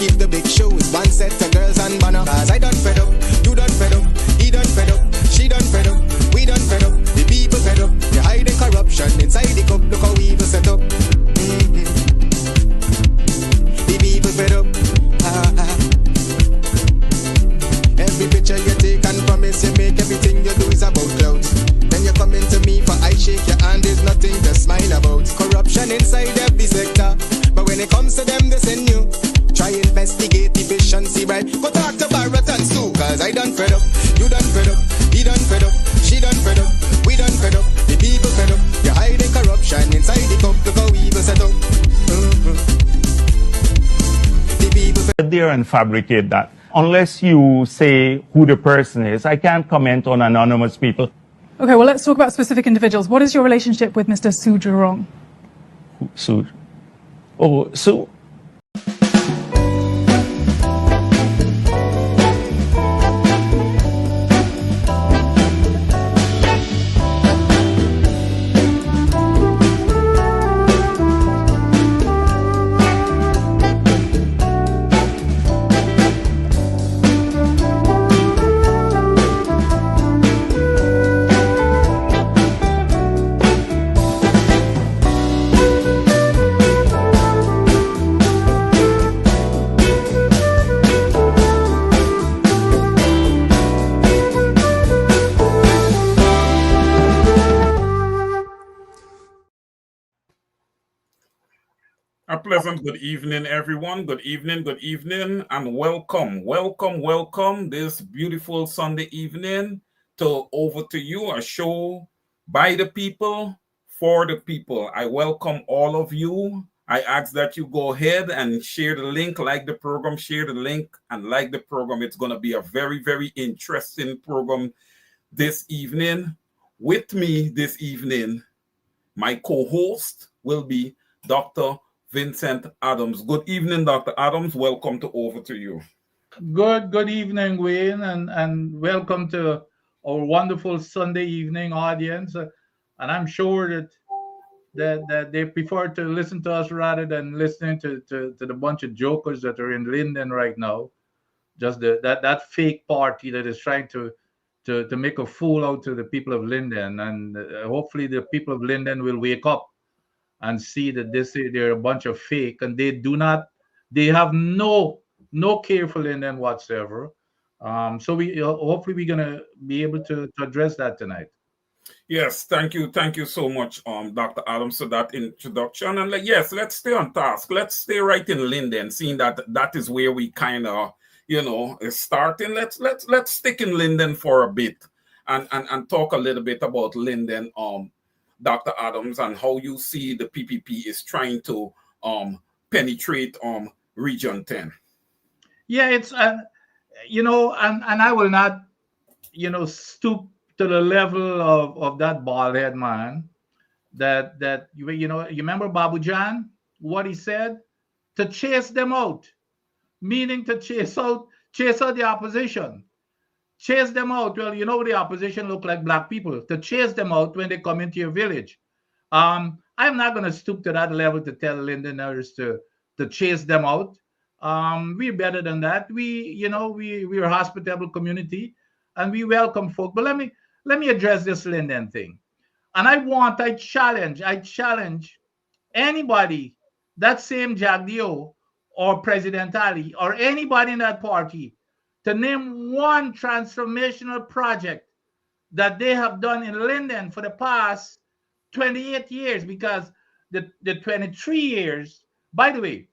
keep the big shoes. One set of girls and banner. Cause I done fed up, you done fed up, he done fed up, she done fed up, we done fed up. The people fed up, they hiding corruption inside the cup. Look how evil set up. The people fed up. Every picture you take and promise you make, everything you do is about clout. Then you come into me for I shake your hand, there's nothing to smile about. Corruption inside every sector, but when it comes to them they send you. Try investigate efficiency, right? Go talk to Baratans too. Cause I done fed up, you done fed up, he done fed up, she done fed up, we done fed up. The people fed up, you're hiding corruption inside the cup. Look how evil set up. The people fed up there and fabricate that. Unless you say who the person is, I can't comment on anonymous people. Okay, well, let's talk about specific individuals. What is your relationship with Mr. Su Jurong? Su? Oh, Su. A pleasant good evening, everyone. Good evening, and welcome this beautiful Sunday evening to Over to You, a show by the people, for the people. I welcome all of you. I ask that you go ahead and share the link, like the program, share the link, and like the program. It's going to be a very, very interesting program this evening. With me this evening, my co-host will be Dr. Vincent Adams. Good evening, Dr. Adams. Welcome to Over to You. Good evening, Wayne, and welcome to our wonderful Sunday evening audience. And I'm sure that they prefer to listen to us rather than listening to the bunch of jokers that are in Linden right now. Just that fake party that is trying to make a fool out of the people of Linden. And hopefully the people of Linden will wake up and see that they're a bunch of fake, and they have no care for Linden whatsoever. So hopefully we're gonna be able to address that tonight. Yes, thank you so much, Dr. Adams, for that introduction. And yes, let's stay on task. Let's stay right in Linden, seeing that is where we kind of is starting. Let's stick in Linden for a bit and talk a little bit about Linden. Dr. Adams, and how you see the PPP is trying to penetrate Region 10. Yeah, it's and I will not stoop to the level of that bald head man. That you remember Babu Jan, what he said? To chase them out, meaning to chase out the opposition. Chase them out. Well, the opposition look like black people. To chase them out when they come into your village. I'm not going to stoop to that level to tell Lindeners to chase them out. We're better than that. We're a hospitable community, and we welcome folk. But let me address this Linden thing. And I challenge anybody, that same Jagdio or President Ali or anybody in that party, to name one transformational project that they have done in Linden for the past 28 years, because the 23 years, by the way,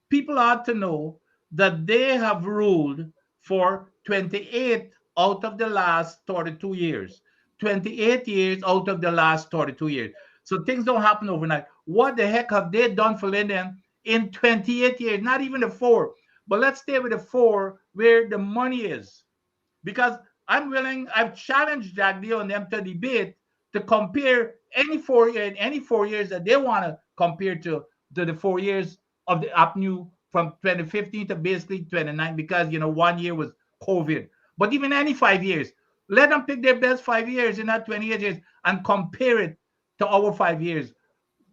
people ought to know that they have ruled for 28 out of the last 32 years. 28 years out of the last 32 years. So things don't happen overnight. What the heck have they done for Linden in 28 years? Not even the 4. But let's stay with the 4 where the money is. Because I've challenged Jagdio and them to debate to compare any 4 years that they want to compare to the 4 years of the APNU from 2015 to basically 29, because 1 year was COVID. But even any 5 years, let them pick their best 5 years in that 28 years and compare it to our 5 years.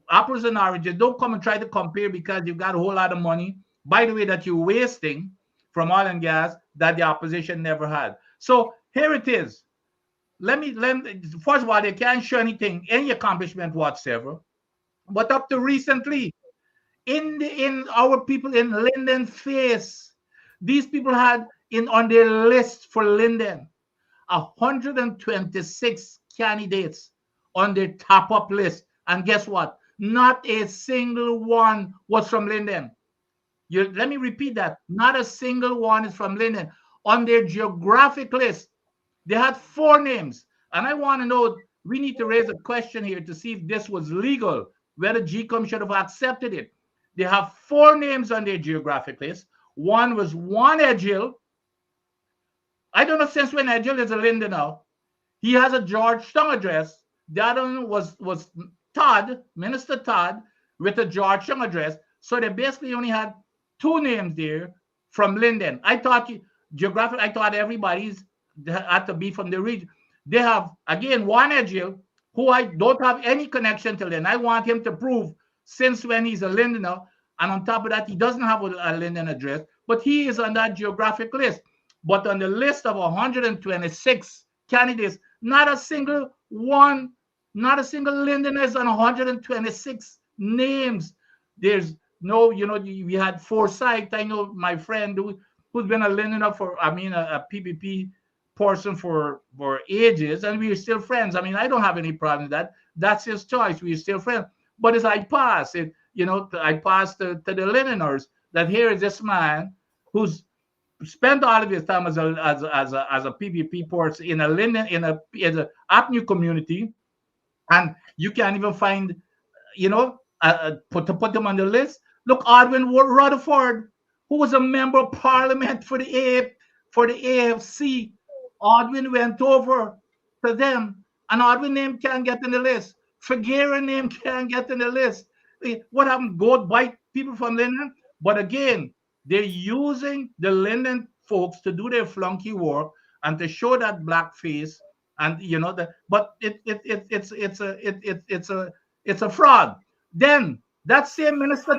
Apples and oranges. Don't come and try to compare because you've got a whole lot of money by the way, that you're wasting from oil and gas that the opposition never had. So here it is. Let me first of all, they can't show anything, any accomplishment whatsoever. But up to recently, in our people in Linden face, these people had on their list for Linden 126 candidates on their top up list. And guess what? Not a single one was from Linden. Let me repeat that. Not a single one is from Linden. On their geographic list, they had 4 names. And I want to know, we need to raise a question here to see if this was legal, whether GCOM should have accepted it. They have 4 names on their geographic list. One was Juan Edgil. I don't know since when Edgil is a Linden now. He has a Georgetown address. The other one was Todd, Minister Todd, with a Georgetown address. So they basically only had 2 names there from Linden. I thought I thought everybody's had to be from the region. They have, again, Juan Edgil, who I don't have any connection to Linden. I want him to prove since when he's a Lindener. And on top of that, he doesn't have a Linden address, but he is on that geographic list. But on the list of 126 candidates, not a single one, not a single Lindener is on 126 names. There's no, we had Forsyth. I know my friend who's been a Lindener a PPP person for ages, and we're still friends. I mean, I don't have any problem with that. That's his choice. We're still friends. But as I pass it, I pass to the Lindeners that here is this man who's spent all of his time as a PPP person in a Linden in a Apnew community, and you can't even find, put them on the list. Look, Odwin Rutherford, who was a member of Parliament for the AFC. Odwin went over to them, and Odwin name can't get in the list. Figueroa name can't get in the list. What happened? Go bite people from Linden? But again, they're using the Linden folks to do their flunky work and to show that black face, and but it's a fraud. Then that same minister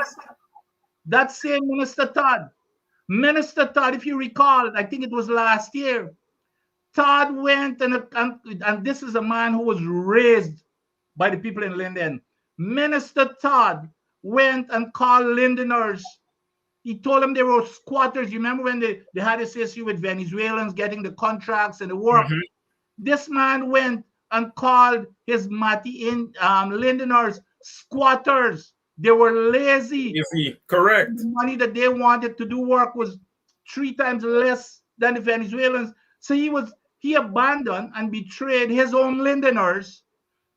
Todd, if you recall, I think it was last year, Todd went and this is a man who was raised by the people in Linden. Minister Todd went and called Lindeners. He told them they were squatters. You remember when they had this issue with Venezuelans getting the contracts and the work? Mm-hmm. This man went and called his Lindeners squatters. They were lazy. Correct. The money that they wanted to do work was 3 times less than the Venezuelans. So he abandoned and betrayed his own Lindeners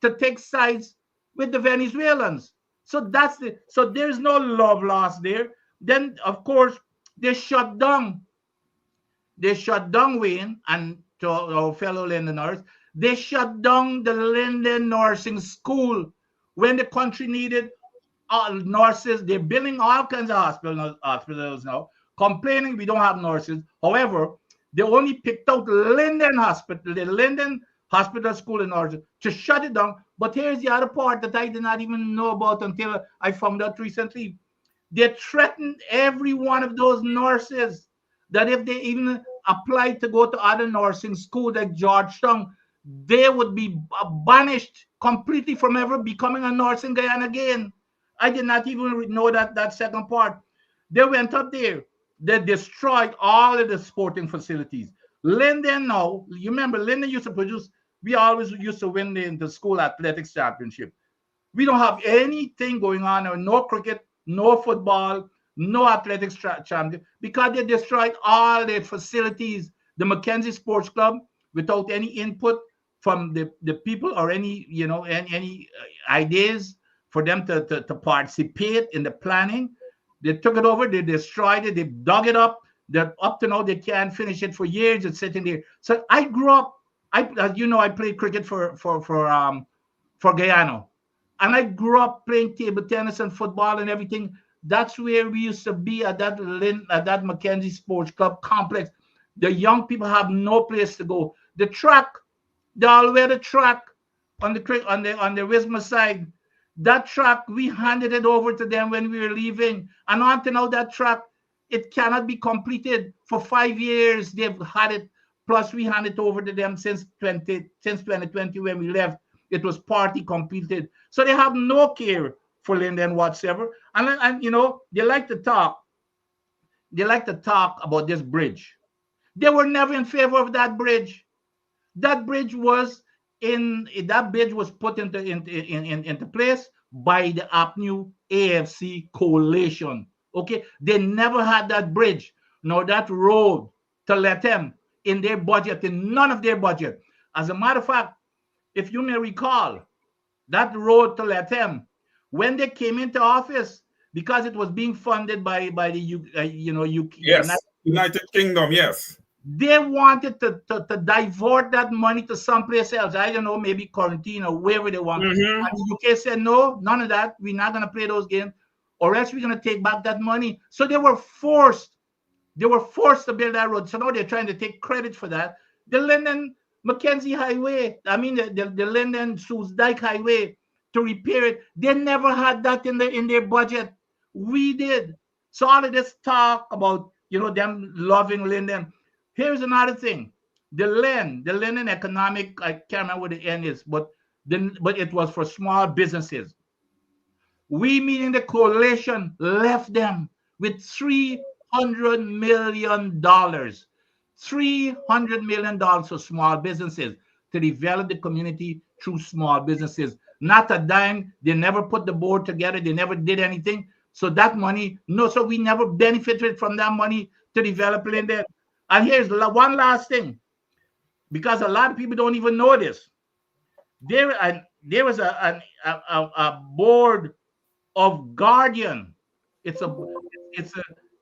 to take sides with the Venezuelans. So there's no love lost there. Then of course they shut down Wayne, and to our fellow Lindeners, they shut down the Linden Nursing School when the country needed nurses. They're building all kinds of hospitals now, complaining we don't have nurses. However, they only picked out Linden Hospital, the Linden Hospital School in order to shut it down. But here's the other part that I did not even know about until I found out recently. They threatened every one of those nurses that if they even applied to go to other nursing schools like Georgetown, they would be banished completely from ever becoming a nurse in Guyana again. I did not even know that second part. They went up there. They destroyed all of the sporting facilities. Linden now, you remember Linden used to produce, we always used to win the school athletics championship. We don't have anything going on now, no cricket, no football, no athletics champion, because they destroyed all their facilities. The Mackenzie Sports Club, without any input from the people or any ideas for them to participate in the planning, they took it over, they destroyed it, they dug it up. They're up to now, they can't finish it for years. It's sitting there. So I grew up, as you know, I played cricket for Guyana. And I grew up playing table tennis and football and everything. That's where we used to be at that Mackenzie Sports Club complex. The young people have no place to go. The track, the all-weather track on the Wisma side, that track, we handed it over to them when we were leaving. And until now, that track it cannot be completed. For 5 years, they've had it, plus we handed it over to them since 2020 when we left. It was partly completed. So they have no care for Linden whatsoever. And you know, they like to talk about this bridge. They were never in favor of that bridge. That bridge was put into place by the APNU AFC coalition. Okay, they never had that bridge nor that road to let them in their budget, in none of their budget. As a matter of fact, if you may recall, that road to let them, when they came into office, because it was being funded by the United Kingdom, yes. They wanted to divert that money to someplace else. I don't know, maybe quarantine or wherever they want. And the UK said, no, none of that. We're not going to play those games, or else we're going to take back that money. So they were forced to build that road. So now they're trying to take credit for that. The Linden Mackenzie Highway, the Linden Sioux Dyke Highway, to repair it, they never had that in their budget. We did. So all of this talk about, them loving Linden. Here's another thing. The Linden economic, I can't remember what the end is, but it was for small businesses. We, meaning the coalition, left them with $300 million. $300 million for small businesses to develop the community through small businesses. Not a dime. They never put the board together. They never did anything. So that money, so we never benefited from that money to develop Linden. And here's one last thing, because a lot of people don't even know this. There was a board of guardian. It's an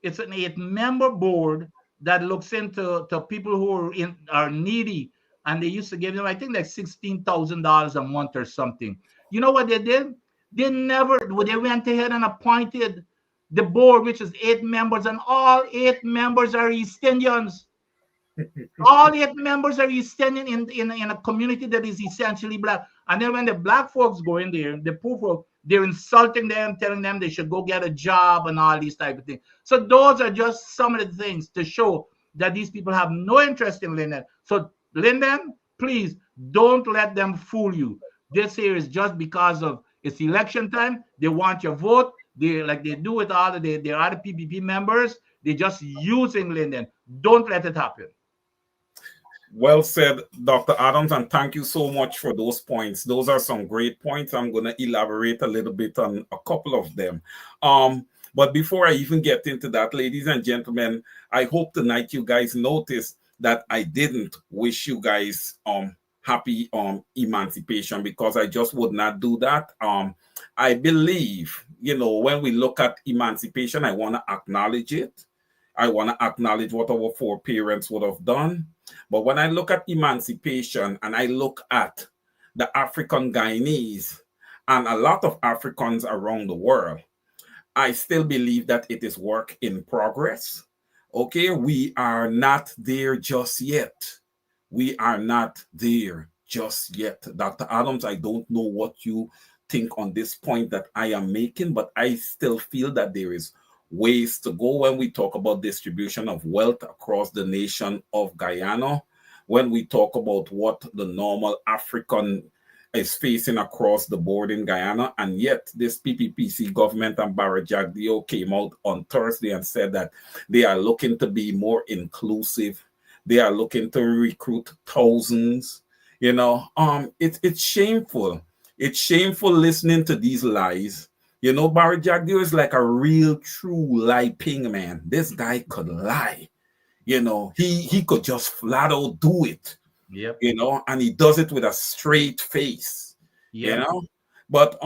8-member board that looks into people who are needy, and they used to give them, I think, like $16,000 a month or something. You know what they did? They went ahead and appointed the board, which is 8 members, and all 8 members are East Indians. All 8 members are East Indian in a community that is essentially black. And then when the black folks go in there, the poor folk, they're insulting them, telling them they should go get a job and all these type of things. So those are just some of the things to show that these people have no interest in Linden. So Linden, please don't let them fool you. This here is just because of it's election time. They want your vote. They do with all of their other PPP members. They're just using Linden. Don't let it happen. Well said, Dr. Adams, and thank you so much for those points. Those are some great points. I'm going to elaborate a little bit on a couple of them. But before I even get into that, ladies and gentlemen, I hope tonight you guys noticed that I didn't wish you guys happy emancipation, because I just would not do that. I believe, when we look at emancipation, I want to acknowledge it. I want to acknowledge what our foreparents would have done. But when I look at emancipation and I look at the African Guyanese and a lot of Africans around the world, I still believe that it is work in progress. Okay, we are not there just yet. We are not there just yet. Dr. Adams, I don't know what you think on this point that I am making, but I still feel that there is ways to go when we talk about distribution of wealth across the nation of Guyana, when we talk about what the normal African is facing across the board in Guyana. And yet this PPPC government and Barra Jagdeo came out on Thursday and said that they are looking to be more inclusive. They are looking to recruit thousands. It's shameful. It's shameful listening to these lies. Barra Jagdeo is like a real, true lie-ping man. This guy could lie. He could just flat out do it. Yep. And he does it with a straight face. Yep. But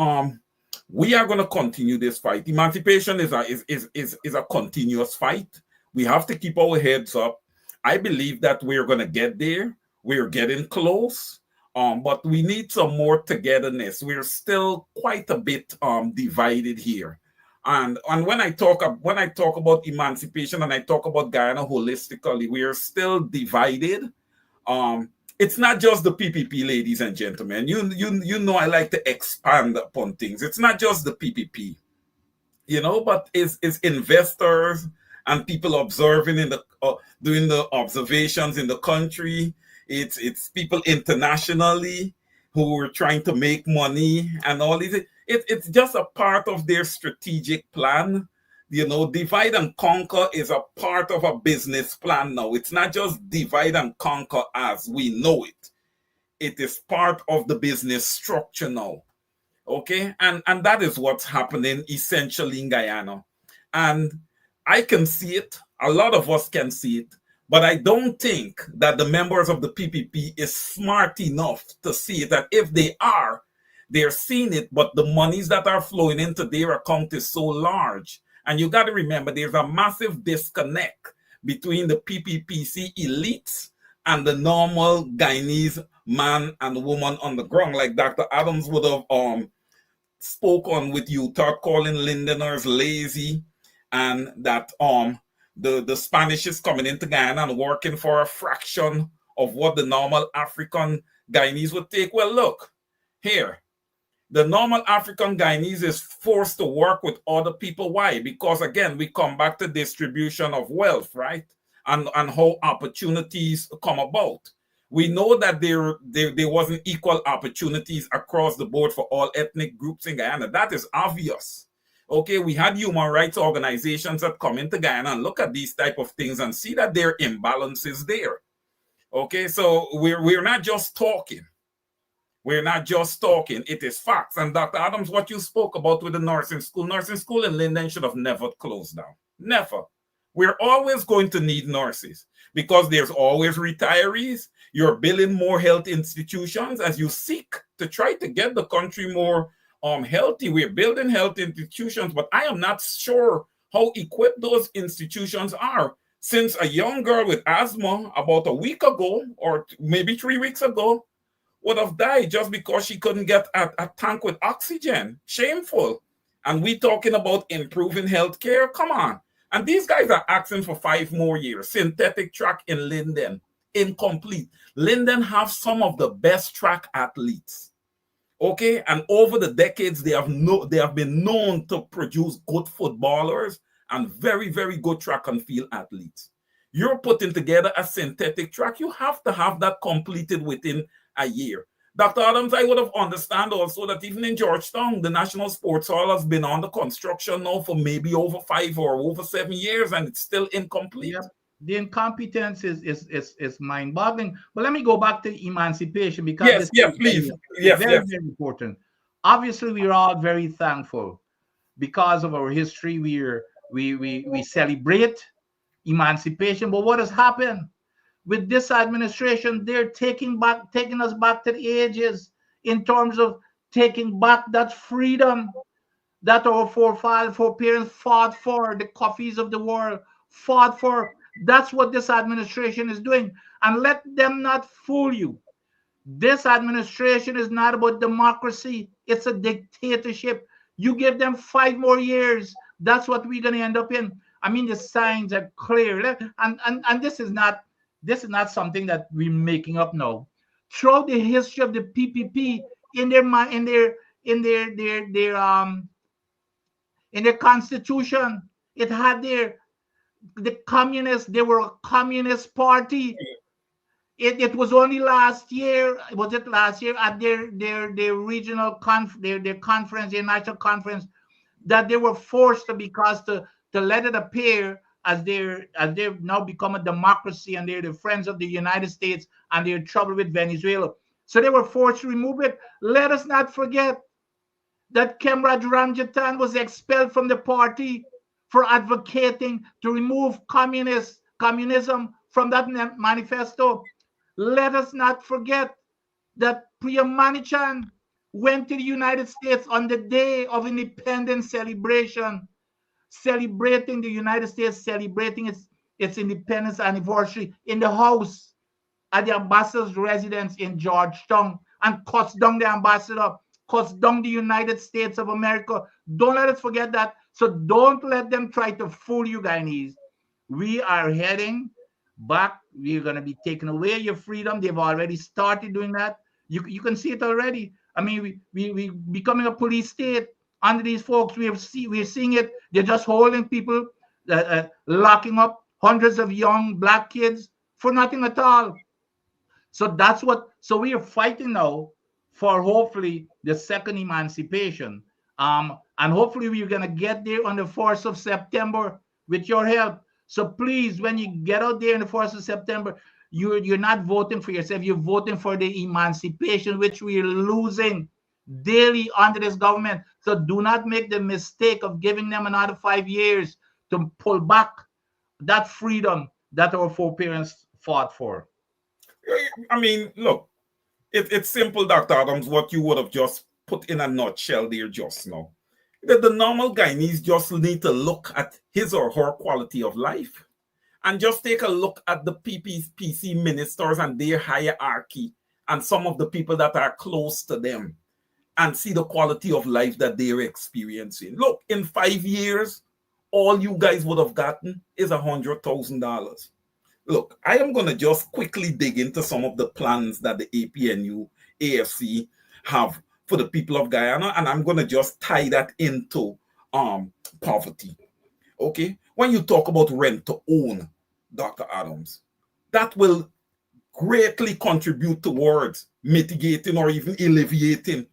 we are going to continue this fight. Emancipation is a continuous fight. We have to keep our heads up. I believe that we're going to get there. We're getting close. But we need some more togetherness. We're still quite a bit divided here. And when I talk about emancipation and I talk about Guyana holistically, we are still divided. It's not just the PPP, ladies and gentlemen. You know I like to expand upon things. It's not just the PPP, but it's investors and people observing in the doing the observations in the country. It's people internationally who are trying to make money and all this. It's just a part of their strategic plan. You know, divide and conquer is a part of a business plan now. It's not just divide and conquer as we know it. It is part of the business structure now. Okay, and that is what's happening essentially in Guyana. And I can see it, a lot of us can see it, but I don't think that the members of the PPP is smart enough to see it. That if they are, they're seeing it, but the monies that are flowing into their account is so large. And you got to remember, there's a massive disconnect between the PPPC elites and the normal Guyanese man and woman on the ground. Like Dr. Adams would have spoke on with you, start calling Lindeners lazy, and that the Spanish is coming into Guyana and working for a fraction of what the normal African Guyanese would take. Well, look, here, the normal African Guyanese is forced to work with other people. Why? Because again, we come back to distribution of wealth, right? And how opportunities come about. We know that there wasn't equal opportunities across the board for all ethnic groups in Guyana. That is obvious. Okay, we had human rights organizations that come into Guyana and look at these type of things and see that there are imbalances there. Okay, so we're not just talking. We're not just talking. It is facts. And Dr. Adams, what you spoke about with the nursing school in Linden should have never closed down. Never. We're always going to need nurses because there's always retirees. You're building more health institutions as you seek to try to get the country more healthy. We're building health institutions, but I am not sure how equipped those institutions are. Since a young girl with asthma about a week ago, or maybe 3 weeks ago, would have died just because she couldn't get a tank with oxygen. Shameful. And we talking about improving healthcare? Come on. And these guys are asking for 5 more years. Synthetic track in Linden, incomplete. Linden have some of the best track athletes. Okay, and over the decades, they have been known to produce good footballers and very, very good track and field athletes. You're putting together a synthetic track. You have to have that completed within a year. Dr. Adams, I would have understand also that even in Georgetown, the National Sports Hall has been under construction now for maybe over 5 or over 7 years, and it's still incomplete. Yep. The incompetence is mind-boggling. But let me go back to emancipation because please. Very important. Obviously, we are all very thankful because of our history. We celebrate emancipation, but what has happened? With this administration, they're taking us back to the ages in terms of taking back that freedom that our foreparents fought for, the coffees of the world fought for. That's what this administration is doing. And let them not fool you. This administration is not about democracy. It's a dictatorship. You give them 5 more years. That's what we're going to end up in. I mean, the signs are clear. And this is not something that we're making up now. Throughout the history of the PPP, in their constitution, it had the communists. They were a communist party. It was only last year. Was it last year at their regional their conference, their national conference, that they were forced to let it appear as they've now become a democracy and they're the friends of the United States and they're in trouble with Venezuela. So they were forced to remove it. Let us not forget that Kemraj Ranjatan was expelled from the party for advocating to remove communism from that manifesto. Let us not forget that Priya Manichan went to the United States on the day of independence celebration, celebrating the United States, celebrating its independence anniversary in the house at the ambassador's residence in Georgetown, and cuts down the ambassador, cuts down the United States of America. Don't let us forget that. So don't let them try to fool you, Guyanese. We are heading back. We're going to be taking away your freedom. They've already started doing that. You can see it already. I mean, we becoming a police state under these folks. We're seeing it. They're just holding people. locking up hundreds of young black kids for nothing at all. So that's what, so we are fighting now for hopefully the second emancipation. And hopefully we're going to get there on the 4th of September with your help. So please, when you get out there on the 4th of September, you're not voting for yourself, you're voting for the emancipation, which we're losing daily under this government. So do not make the mistake of giving them another 5 years to pull back that freedom that our foreparents fought for. I mean, look, it's simple, Dr. Adams, what you would have just put in a nutshell there just now. That the normal Guyanese just need to look at his or her quality of life and just take a look at the PPC ministers and their hierarchy and some of the people that are close to them and see the quality of life that they're experiencing. Look, in 5 years, all you guys would have gotten is $100,000. Look, I am going to just quickly dig into some of the plans that the APNU, AFC have for the people of Guyana, and I'm going to just tie that into poverty. Okay? When you talk about rent to own, Dr. Adams, that will greatly contribute towards mitigating or even alleviating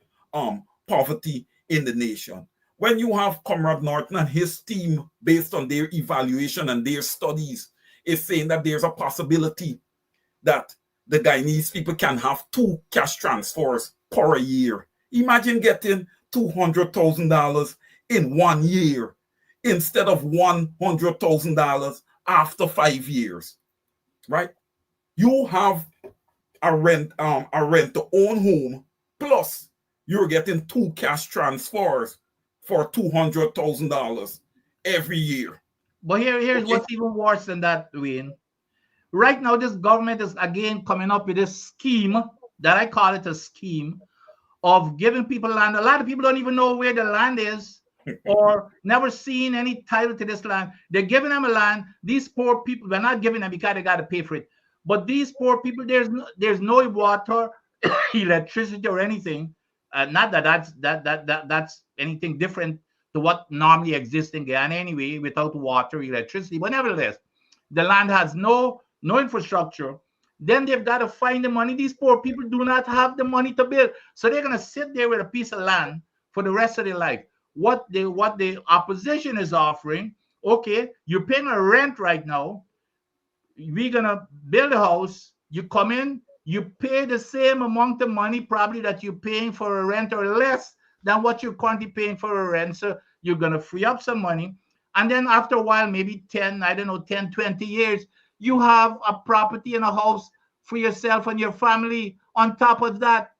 poverty in the nation. When you have Comrade Norton and his team, based on their evaluation and their studies, is saying that there's a possibility that the Guyanese people can have 2 cash transfers per year. Imagine getting $200,000 in 1 year instead of $100,000 after 5 years, right? You have a rent to own home, plus you're getting 2 cash transfers for $200,000 every year. But here's what's even worse than that, Wayne. Right now, this government is again coming up with this scheme that I call it a scheme of giving people land. A lot of people don't even know where the land is or never seen any title to this land. They're giving them a land. These poor people, we're not giving them because they got to pay for it. But these poor people, there's no water, electricity, or anything. Not that that's anything different to what normally exists in Guyana anyway, without water, electricity. But nevertheless, the land has no infrastructure. Then they've got to find the money. These poor people do not have the money to build. So they're going to sit there with a piece of land for the rest of their life. What the opposition is offering, okay, you're paying a rent right now. We're going to build a house. You come in, you pay the same amount of money probably that you're paying for a rent or less than what you're currently paying for a rent. So you're going to free up some money. And then after a while, maybe 10, 20 years, you have a property and a house for yourself and your family. On top of that,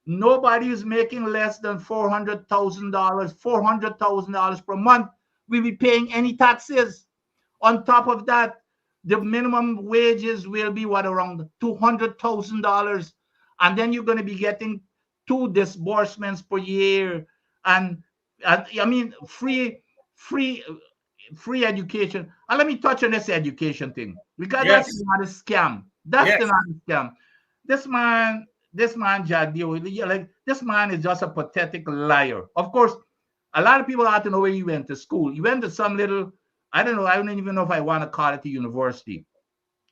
nobody is making less than $400,000 per month will be paying any taxes. On top of that, the minimum wages will be around $200,000. And then you're going to be getting 2 disbursements per year. And I mean, free education. And let me touch on this education thing, because that's not a scam. That's not a scam. This man, Jagdio, like, this man is just a pathetic liar. Of course, a lot of people have to know where he went to school. He went to some little, I don't even know if I want to call it a university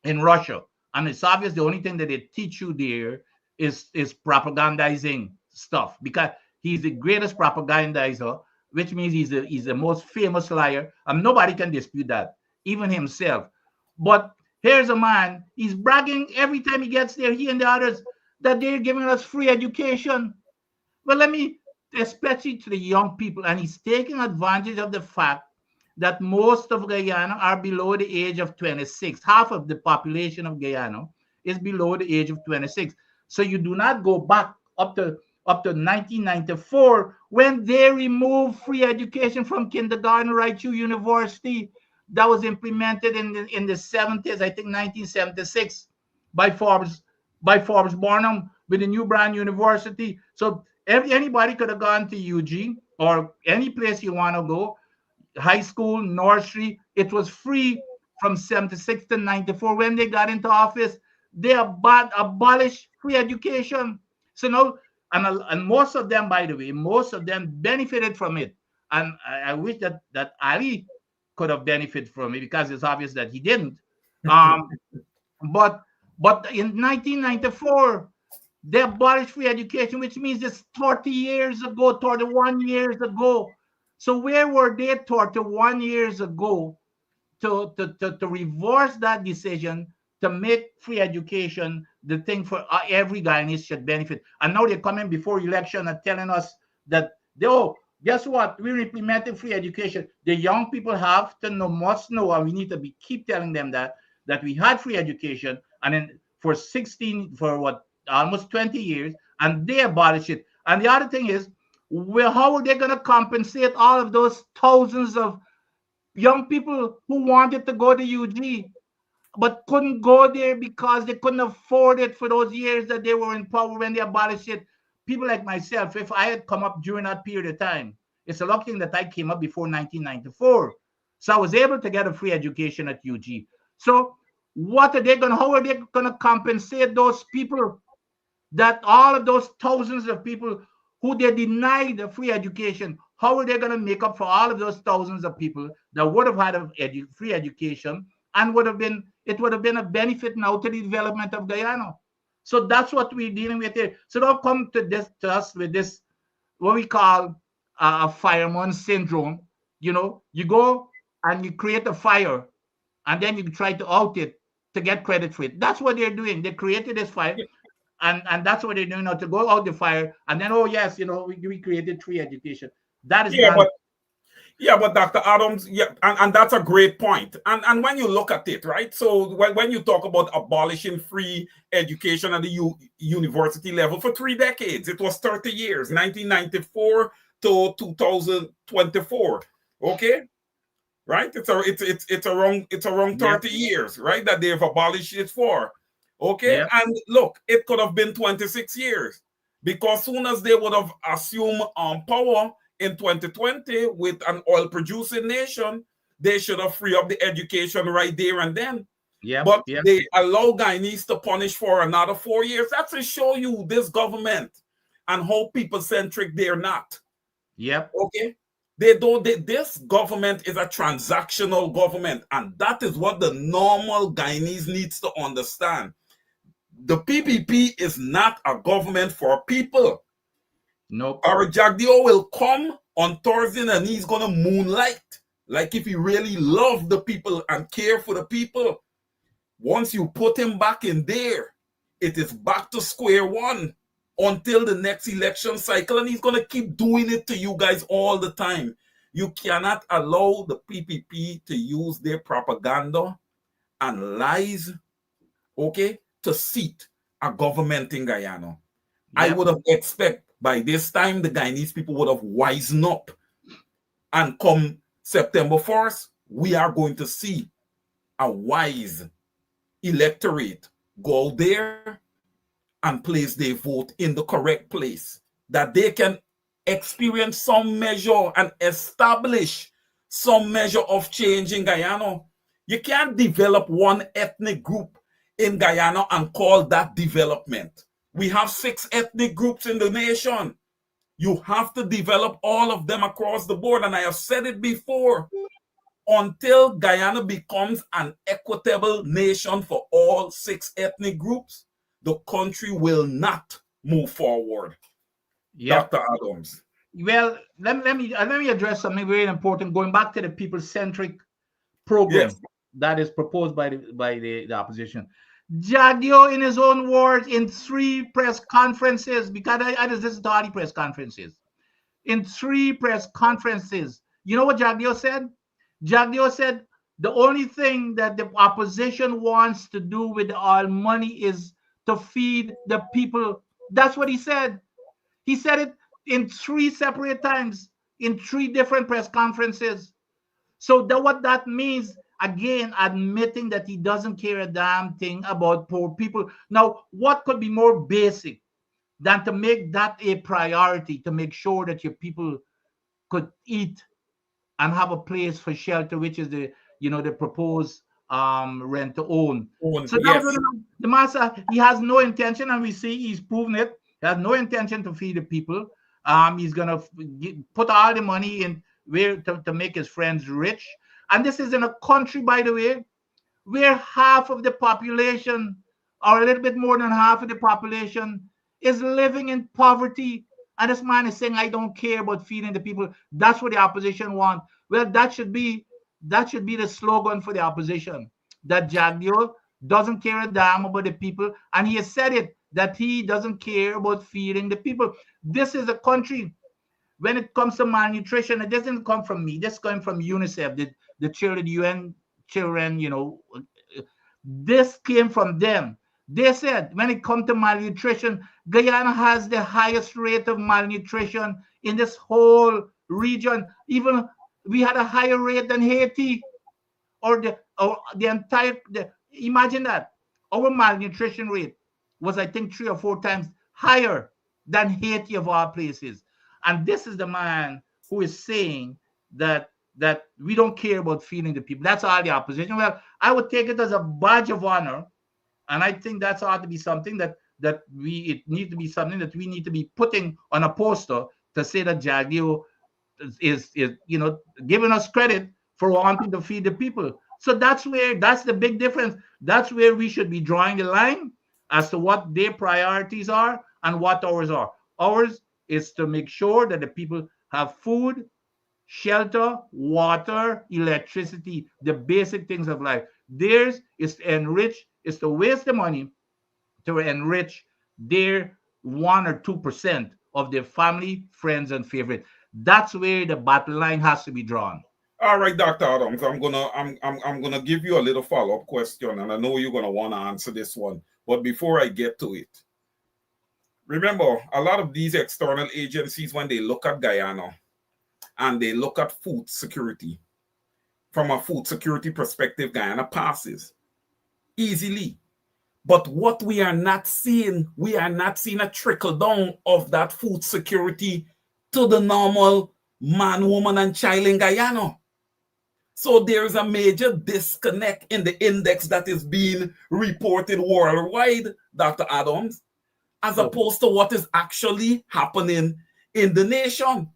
in Russia. And it's obvious the only thing that they teach you there is propagandizing stuff, because he's the greatest propagandizer, which means he's the most famous liar, and nobody can dispute that, even himself. But here's a man, he's bragging every time he gets there, he and the others, that they're giving us free education. Well, let me, especially to the young people, and he's taking advantage of the fact that most of Guyana are below the age of 26. Half of the population of Guyana is below the age of 26. So you do not go back up to 1994 when they removed free education from kindergarten right to university. That was implemented in the 70s, I think 1976, by Forbes Barnum with the New Brand University. So anybody could have gone to UG or any place you want to go, high school, nursery. It was free from 76 to 94. When they got into office, they abolished free education. So now, and most of them, by the way, most of them benefited from it. And I wish that Ali could have benefited from it, because it's obvious that he didn't. But in 1994, they abolished free education, which means it's 30 years ago, 31 years ago. So where were they 31 years ago to reverse that decision, to make free education the thing for every Guyanese should benefit? And now they're coming before election and telling us that, guess what? We're implementing free education. The young people have to know, must know, and we need to keep telling them that we had free education, and then for almost 20 years, and they abolished it. And the other thing is, well, how are they going to compensate all of those thousands of young people who wanted to go to UG but couldn't go there because they couldn't afford it for those years that they were in power when they abolished it? People like myself, if I had come up during that period of time, it's a lucky thing that I came up before 1994. So I was able to get a free education at UG. So how are they going to compensate those people, that all of those thousands of people who they denied the free education? How are they going to make up for all of those thousands of people that would have had a free education, and it would have been a benefit now to the development of Guyana? So that's what we're dealing with here. So don't come to us with this, what we call a fireman syndrome. You go and you create a fire, and then you try to out it to get credit for it. That's what they're doing. They created this fire, and that's what they're doing now, to go out the fire, and then, we created free education. That is not. But Dr. Adams, and that's a great point. And when you look at it, right? So when you talk about abolishing free education at the university level for 3 decades, it was 30 years, 1994 to 2024. Okay, right? It's around 30 years, right? That they've abolished it for. Okay, and look, it could have been 26 years, because soon as they would have assumed power in 2020 with an oil-producing nation, they should have freed up the education right there and then. But they allow Guyanese to punish for another 4 years. That's to show you this government and how people-centric they're not. Okay. This government is a transactional government, and that is what the normal Guyanese needs to understand. The PPP is not a government for people. No. Our Jagdio will come on Thursday and he's going to moonlight like if he really loved the people and care for the people. Once you put him back in there, it is back to square one until the next election cycle, and he's going to keep doing it to you guys all the time. You cannot allow the PPP to use their propaganda and lies, okay, to seat a government in Guyana. I would have expected by this time the Guyanese people would have wisened up, and come September 1st, we are going to see a wise electorate go out there and place their vote in the correct place, that they can experience some measure and establish some measure of change in Guyana. You can't develop one ethnic group in Guyana and call that development. We have 6 ethnic groups in the nation. You have to develop all of them across the board. And I have said it before, until Guyana becomes an equitable nation for all 6 ethnic groups, the country will not move forward. Dr. Adams. Well, let me address something very important, going back to the people-centric program that is proposed by the opposition. Jagdio, in his own words, in 3 press conferences, because I just listened to all the press conferences. In 3 press conferences, you know what Jagdio said? Jagdio said the only thing that the opposition wants to do with all money is to feed the people. That's what he said. He said it in 3 separate times, in 3 different press conferences. So what that means, again, admitting that he doesn't care a damn thing about poor people. Now, what could be more basic than to make that a priority, to make sure that your people could eat and have a place for shelter, which is the proposed rent to own. So the master, he has no intention, and we see he's proven it. He has no intention to feed the people. He's gonna put all the money in where to make his friends rich. And this is in a country, by the way, where half of the population, or a little bit more than half of the population, is living in poverty. And this man is saying, I don't care about feeding the people. That's what the opposition want. Well, that should be the slogan for the opposition, that Jagdeo doesn't care a damn about the people. And he has said it, that he doesn't care about feeding the people. This is a country, when it comes to malnutrition, it doesn't come from me. This comes from UNICEF, the children, UN children, this came from them. They said when it comes to malnutrition, Guyana has the highest rate of malnutrition in this whole region. Even we had a higher rate than Haiti, or the entire. Imagine that our malnutrition rate was, I think, 3 or 4 times higher than Haiti, of all places. And this is the man who is saying that we don't care about feeding the people. That's all the opposition. Well, I would take it as a badge of honor, and I think that's ought to be something it needs to be something that we need to be putting on a poster to say that Jagdeo is giving us credit for wanting to feed the people. So that's the big difference. That's where we should be drawing the line as to what their priorities are and what ours are. Ours is to make sure that the people have food, shelter, water, electricity, the basic things of life. Theirs is to enrich, is to waste the money to enrich their 1 or 2% of their family, friends, and favorite. That's where the battle line has to be drawn. All right, Dr. Adams, I'm gonna give you a little follow-up question, and I know you're gonna want to answer this one. But before I get to it, remember, a lot of these external agencies, when they look at Guyana and they look at food security, from a food security perspective, Guyana passes easily. But what we are not seeing a trickle down of that food security to the normal man, woman, and child in Guyana. So there is a major disconnect in the index that is being reported worldwide, Dr. Adams, as opposed to what is actually happening in the nation.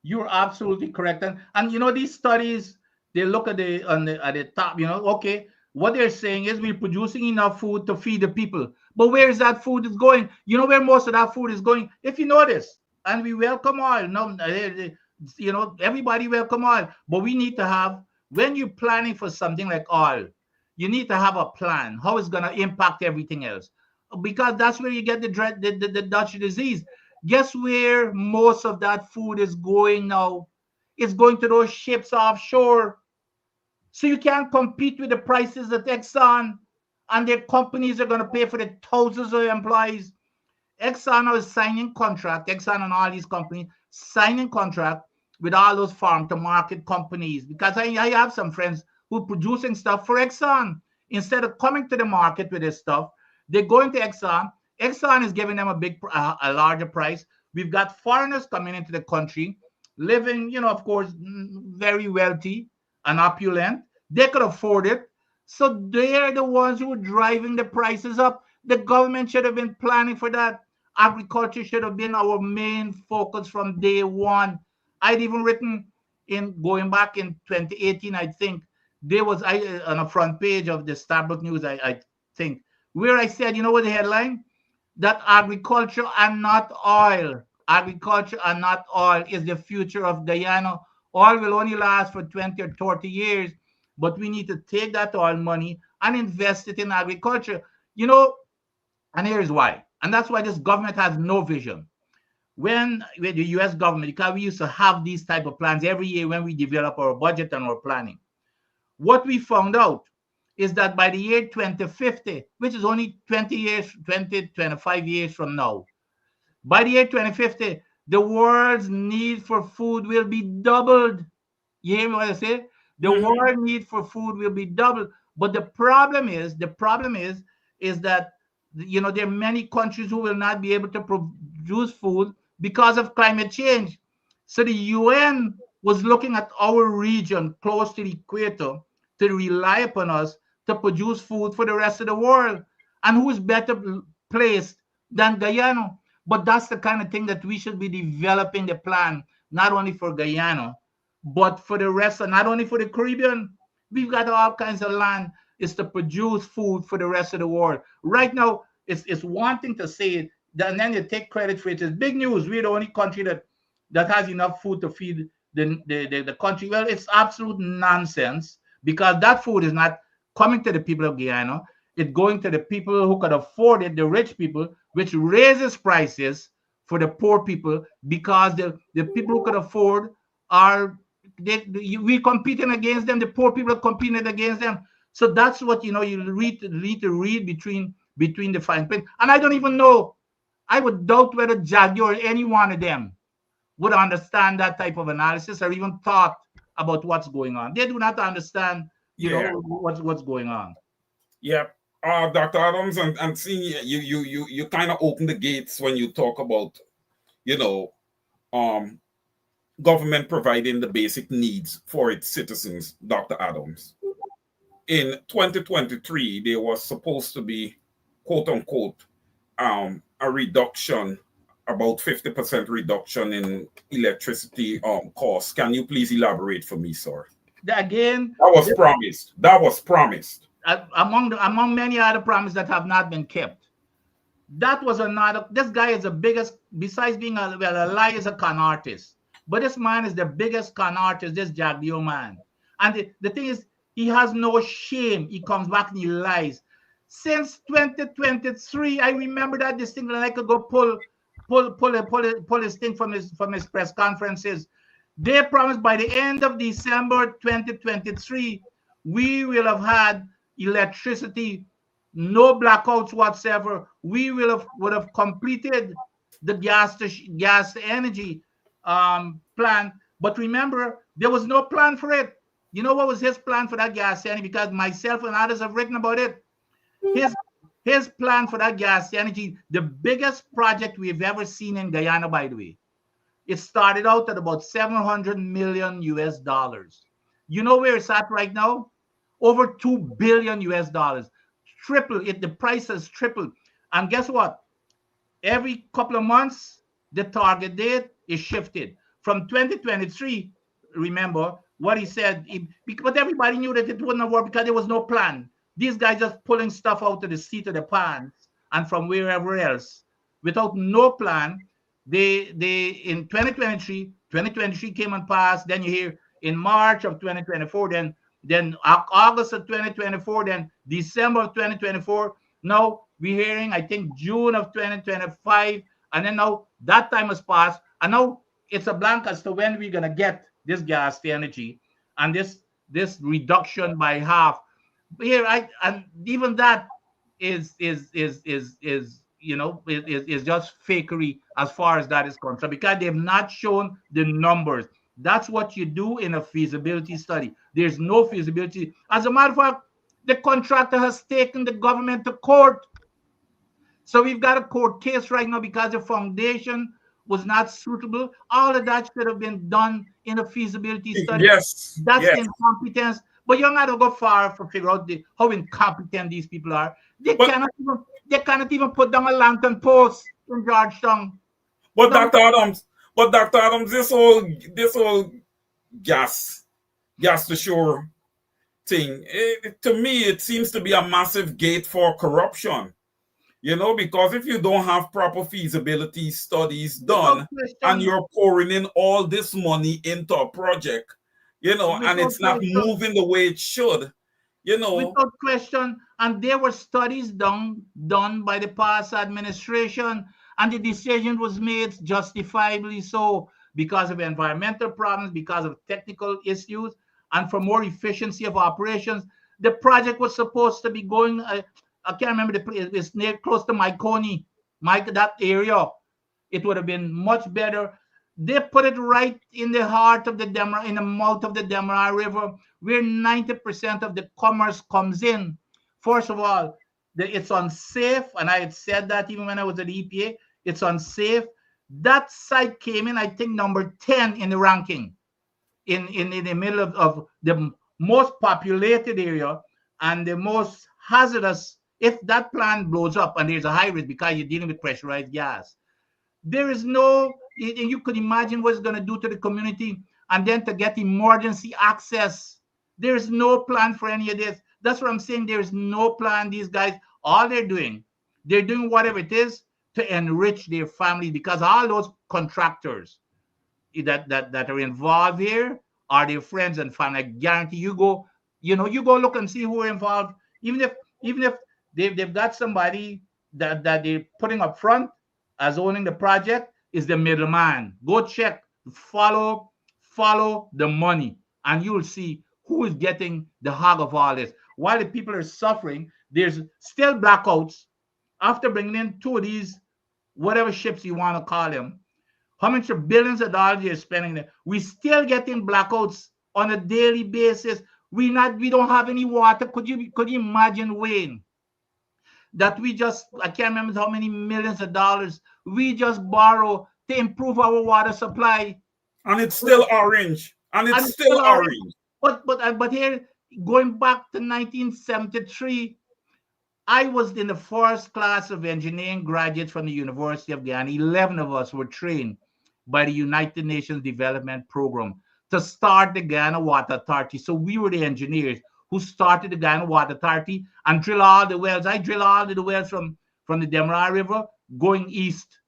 You're absolutely correct. And these studies, they look at the top, okay, what they're saying is we're producing enough food to feed the people. But where is that food is going? You know where most of that food is going? If you notice, and we welcome oil. No, everybody welcome oil. But we need to have, when you're planning for something like oil, you need to have a plan, how it's going to impact everything else. Because that's where you get the Dutch disease. Guess where most of that food is going now? It's going to those ships offshore. So you can't compete with the prices that Exxon and their companies are going to pay for the thousands of employees. Exxon is signing contract, Exxon and all these companies signing contract with all those farm-to-market companies. Because I have some friends who are producing stuff for Exxon. Instead of coming to the market with this stuff, they're going to Exxon. Exxon is giving them a larger price. We've got foreigners coming into the country, living, of course, very wealthy and opulent. They could afford it. So they're the ones who are driving the prices up. The government should have been planning for that. Agriculture should have been our main focus from day one. I'd even written going back in 2018, I think, there was on a front page of the Starbucks News, I think, where I said, you know what the headline? That agriculture and not oil is the future of Guyana. Oil will only last for 20 or 30 years, but we need to take that oil money and invest it in agriculture. And here's why. And that's why this government has no vision. When the U.S. government, because we used to have these type of plans every year when we develop our budget and our planning, what we found out is that by the year 2050, which is only 25 years from now, by the year 2050, the world's need for food will be doubled. You hear me what I say? The world need for food will be doubled. But the problem is that there are many countries who will not be able to produce food because of climate change. So the UN was looking at our region close to the equator to rely upon us to produce food for the rest of the world. And who is better placed than Guyana? But that's the kind of thing that we should be developing the plan, not only for Guyana, but for the rest, and not only for the Caribbean, we've got all kinds of land is to produce food for the rest of the world. Right now, it's one thing to say it, and then you take credit for it. It's big news. We're the only country that has enough food to feed the country. Well, it's absolute nonsense, because that food is not coming to the people of Guyana. It's going to the people who can afford it, the rich people, which raises prices for the poor people, because the people who can afford we're competing against them. The poor people are competing against them. So that's what you need to read between the fine print. And I don't even know. I would doubt whether Jaggi or any one of them would understand that type of analysis or even thought about what's going on. They do not understand, what's going on. Yeah. Dr. Adams, and seeing you kind of open the gates when you talk about, government providing the basic needs for its citizens, Dr. Adams. In 2023, there was supposed to be, quote unquote, a reduction, about 50% reduction in electricity costs. Can you please elaborate for me, sir? Again, that was promised. That was promised. Among many other promises that have not been kept. That was another. This guy is the biggest, besides being a liar, is a con artist. But this man is the biggest con artist, this Jagdio man. And the thing is, he has no shame. He comes back and he lies. Since 2023, I remember that this thing that I could go pull his thing from his press conferences. They promised by the end of December 2023, we will have had electricity, no blackouts whatsoever. We would have completed the gas to energy plan. But remember, there was no plan for it. You know what was his plan for that gas to energy? Because myself and others have written about it. His plan for that gas to energy, the biggest project we've ever seen in Guyana, by the way. It started out at about $700 million US. You know where it's at right now? Over $2 billion US. Triple it. The price has tripled. And guess what? Every couple of months, the target date is shifted. From 2023, remember what he said, but everybody knew that it wouldn't work because there was no plan. These guys just pulling stuff out of the seat of the pants and from wherever else without no plan. They in 2023 came and passed. Then you hear in March of 2024, then August of 2024, then December of 2024. Now we're hearing, I think, June of 2025, and then now that time has passed, and now it's a blank as to when we're gonna get this gas to energy and this reduction by half. Here, and even that is just fakery as far as that is concerned, because they've not shown the numbers. That's what you do in a feasibility study. There's no feasibility. As a matter of fact, the contractor has taken the government to court. So we've got a court case right now because the foundation was not suitable. All of that should have been done in a feasibility study. Yes. That's incompetence. But you're not going to go far to figure out how incompetent these people are. They cannot even put down a lantern post in Georgetown. But Dr. Adams, this whole gas to shore thing, to me, it seems to be a massive gate for corruption. Because if you don't have proper feasibility studies done and you're pouring in all this money into a project, and it's not moving the way it should, Without question. And there were studies done by the past administration, and the decision was made justifiably so because of environmental problems, because of technical issues, and for more efficiency of operations. The project was supposed to be going, I can't remember the place, it's near close to Maikoni, that area. It would have been much better. They put it right in the heart of the Demerara, in the mouth of the Demerara River, where 90% of the commerce comes in. First of all, it's unsafe, and I had said that even when I was at the EPA, it's unsafe. That site came in, I think, number 10 in the ranking, in the middle of the most populated area and the most hazardous. If that plant blows up, and there's a high risk because you're dealing with pressurized gas, there is no, and you could imagine what it's going to do to the community. and then to get emergency access. There's no plan for any of this. That's what I'm saying. There's no plan. These guys, all they're doing whatever it is to enrich their family, because all those contractors that are involved here are their friends and family. I guarantee you go look and see who are involved. Even if they've got somebody that they're putting up front as owning the project, is the middleman. Go check, follow the money, and you'll see who is getting the hog of all this. While the people are suffering, there's still blackouts after bringing in two of these, whatever ships you want to call them. How much billions of dollars you're spending there? We still getting blackouts on a daily basis. We don't have any water. Could you imagine, Wayne, that I can't remember how many millions of dollars we just borrow to improve our water supply, and it's still orange. And it's still orange. But here, going back to 1973, I was in the first class of engineering graduates from the University of Ghana. 11 of us were trained by the United Nations Development Program to start the Ghana Water Authority. So we were the engineers who started the Ghana Water Authority and drill all the wells. I drill all the wells from the Demerara River going east,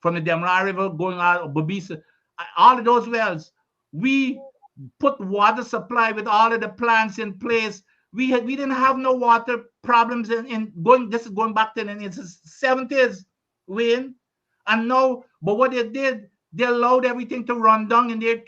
from the Demerara River going out of Babisa. All of those wells, we put water supply with all of the plants in place. We didn't have no water problems this is going back to the 70s, Wayne. And now, but what they did, they allowed everything to run down in their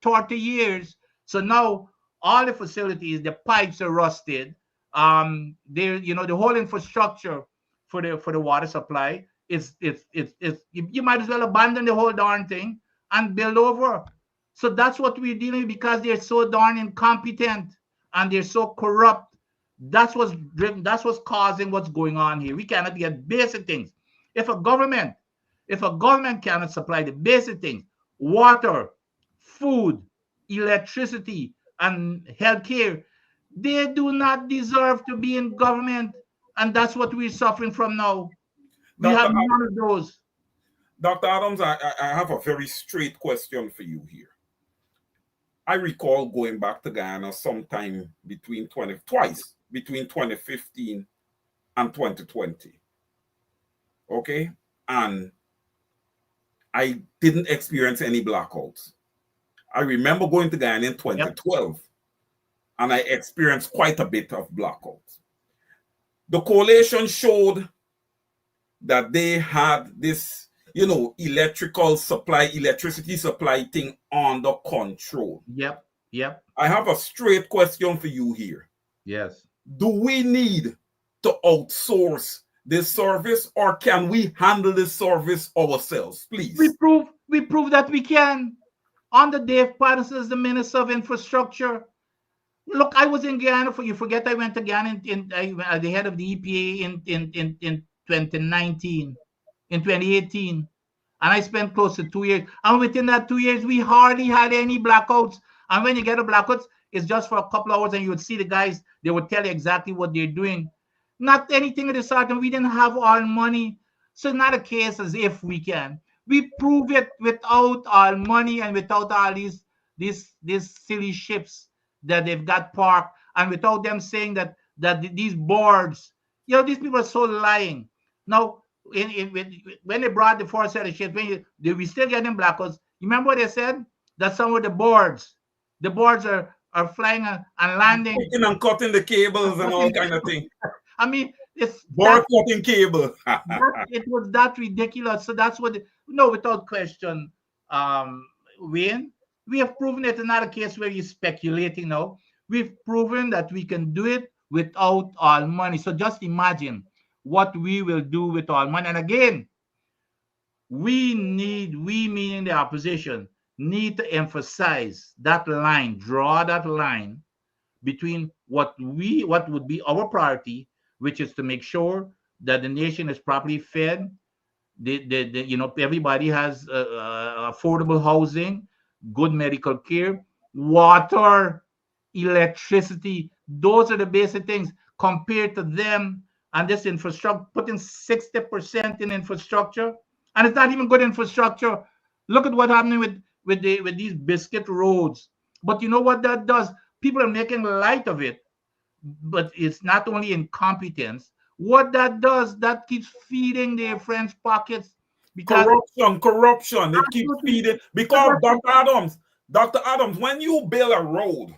30 years. So now all the facilities, the pipes are rusted. The whole infrastructure for the water supply is you might as well abandon the whole darn thing and build over. So that's what we're dealing with, because they're so darn incompetent and they're so corrupt. That's what's causing what's going on here. We cannot get basic things. If a government cannot supply the basic things, water, food, electricity, and healthcare, they do not deserve to be in government. And that's what we're suffering from now. We have none of those. Dr. Adams, I have a very straight question for you here. I recall going back to Ghana sometime between 2015 and 2020. Okay? And I didn't experience any blackouts. I remember going to Ghana in 2012, and I experienced quite a bit of blackouts. The coalition showed that they had this, electricity supply thing under control. Yep. I have a straight question for you here. Yes. Do we need to outsource this service, or can we handle this service ourselves, please? We prove that we can. Under Dave Patterson as the Minister of Infrastructure. Look, I was in Ghana. You forget I went to Ghana at the head of the EPA in 2019, in 2018. And I spent close to 2 years. And within that 2 years, we hardly had any blackouts. And when you get a blackouts, it's just for a couple hours, and you would see the guys, they would tell you exactly what they're doing. Not anything of the sort, and we didn't have all money. So it's not a case as if we can. We prove it without all money and without all these silly ships that they've got parked, and without them saying that these boards, these people are so lying. Now, when they brought the first set of ships, we still getting blackouts. You remember what they said? That some of the boards are flying and landing. And cutting the cables and all kind of thing. I mean, it's board cutting cable. It was that ridiculous. So that's what, without question, Wayne, we have proven it. Another case where you're speculating now. We've proven that we can do it without all money. So just imagine what we will do with all money. And again, we meaning the opposition, need to emphasize that line, draw that line between what would be our priority, which is to make sure that the nation is properly fed, everybody has affordable housing, good medical care, water, electricity. Those are the basic things. Compared to them and this infrastructure, putting 60% in infrastructure, and it's not even good infrastructure. Look at what happened with these biscuit roads. But you know what that does? People are making light of it, but it's not only incompetence. What that does, that keeps feeding their friends' pockets. Because corruption. It keeps feeding. Because Dr. Adams, when you build a road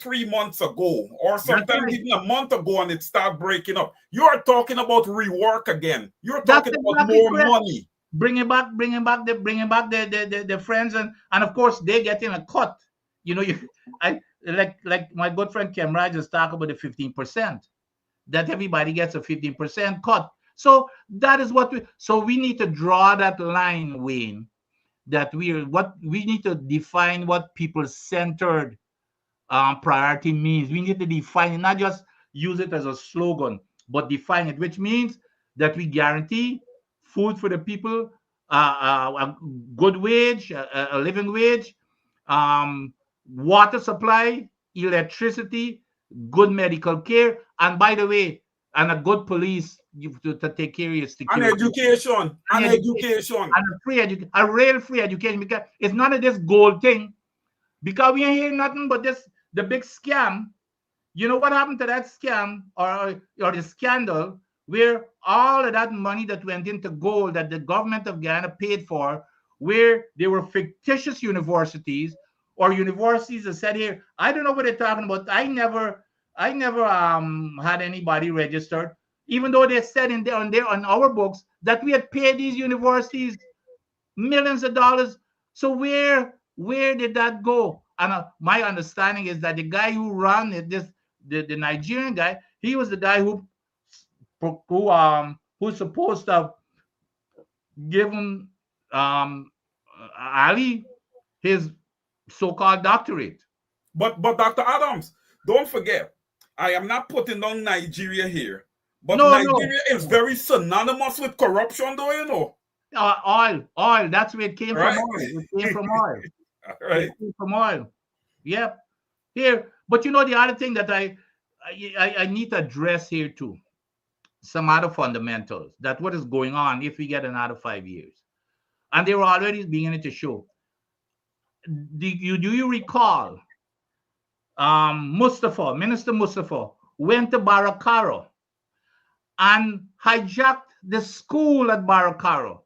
3 months ago, or sometimes even a month ago, and it start breaking up, you are talking about rework again. You're talking about more money. Bringing back the friends, and of course they getting a cut. You know, like my good friend Kemra just talked about the 15%, that everybody gets a 15% cut. So that is what we need to draw that line, Wayne, that we need to define what people-centered priority means. We need to define it, not just use it as a slogan, but define it, which means that we guarantee food for the people, a good wage, a living wage, water supply, electricity, good medical care, and by the way, and a good police to take care of your security. And education. And a real free education, because it's none of this gold thing. Because we ain't hearing nothing but the big scam. You know what happened to that scam or the scandal, where all of that money that went into gold that the government of Ghana paid for, where there were fictitious universities or universities that said, here, I don't know what they're talking about. I never had anybody registered, even though they said on our books that we had paid these universities millions of dollars. So where did that go? And my understanding is that the guy who ran it, the Nigerian guy, he was the guy who's supposed to have given Ali his so-called doctorate. But Dr. Adams, don't forget, I am not putting down Nigeria here, but Nigeria is very synonymous with corruption, though, you know. Oil. That's where it came from. Oil. It came from oil. Right. It came from oil. Yep. Here, but you know the other thing that I need to address here too, some other fundamentals, that what is going on if we get another 5 years, and they were already beginning to show. Do you recall? Minister Mustafa went to Barakaro and hijacked the school at Barakaro,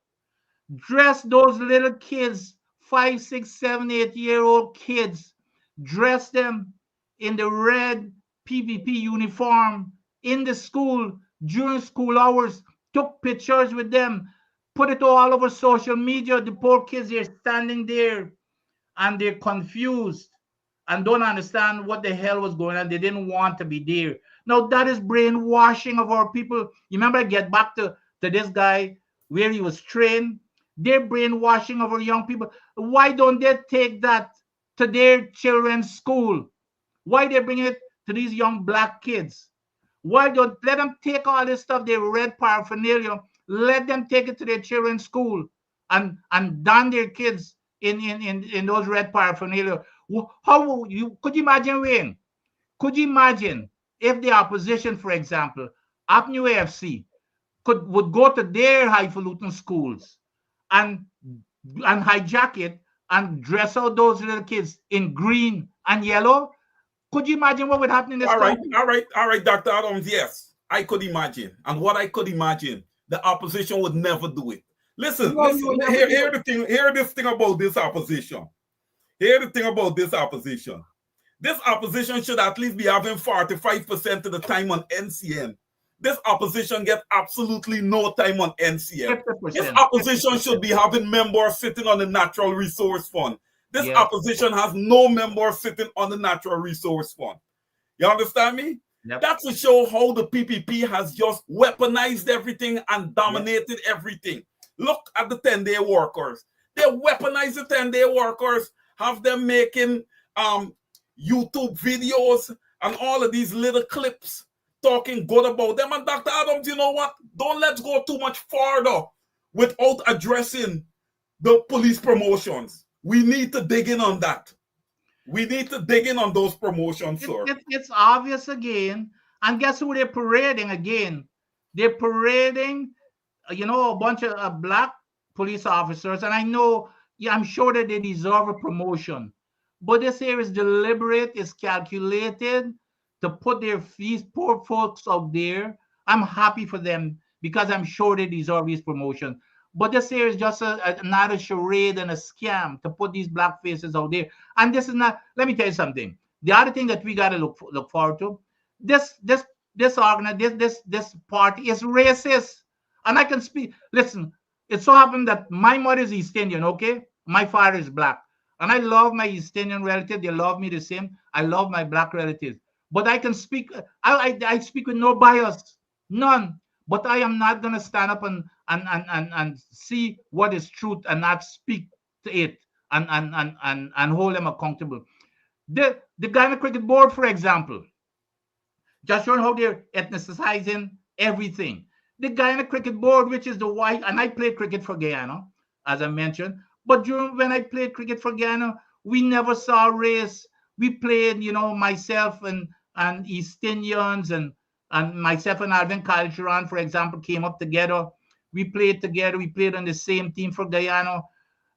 dressed those little kids, 5, 6, 7, 8-year-old kids, dressed them in the red PPP uniform in the school during school hours, took pictures with them, put it all over social media. The poor kids are standing there and they're confused and don't understand what the hell was going on. They didn't want to be there. Now, that is brainwashing of our people. You remember, I get back to this guy where he was trained. They're brainwashing of our young people. Why don't they take that to their children's school? Why they bring it to these young black kids? Why don't let them take all this stuff, their red paraphernalia, let them take it to their children's school and don their kids in those red paraphernalia? How could you imagine, Wayne? Could you imagine if the opposition, for example, APNU AFC, would go to their highfalutin schools and hijack it and dress out those little kids in green and yellow? Could you imagine what would happen in this country? All right, Dr. Adams, yes, I could imagine. And what I could imagine, the opposition would never do it. Listen, hear this thing about this opposition. Hear the thing about this opposition. This opposition should at least be having 45% of the time on NCN. This opposition gets absolutely no time on NCN. 50%. This opposition should be having members sitting on the Natural Resource Fund. This opposition has no members sitting on the Natural Resource Fund. You understand me? Yep. That's to show how the PPP has just weaponized everything and dominated everything. Look at the 10-day workers. They weaponize the 10-day workers, have them making YouTube videos and all of these little clips talking good about them. And Dr. Adams, you know what? Don't let's go too much farther without addressing the police promotions. We need to dig in on that. We need to dig in on those promotions, sir. It's obvious again. And guess who they're parading again? They're parading, a bunch of black police officers. And I know Yeah, I'm sure that they deserve a promotion. But this here is deliberate, is calculated to put these poor folks out there. I'm happy for them because I'm sure they deserve these promotions. But this here is just another charade and a scam to put these black faces out there. And this is not. Let me tell you something. The other thing that we got to look forward to, this party is racist, and I can speak. Listen, it so happened that my mother is East Indian. Okay, my father is black. And I love my East Indian relatives. They love me the same. I love my black relatives. But I can speak, I speak with no bias, none. But I am not going to stand up and see what is truth and not speak to it and hold them accountable. The Ghana Cricket Board, for example, just showing how they're ethnicizing everything. The Guyana Cricket Board, which is the white, and I played cricket for Guyana, as I mentioned. But when I played cricket for Guyana, we never saw race. We played, myself and East Indians and myself and Alvin Calderon, for example, came up together. We played together. We played on the same team for Guyana,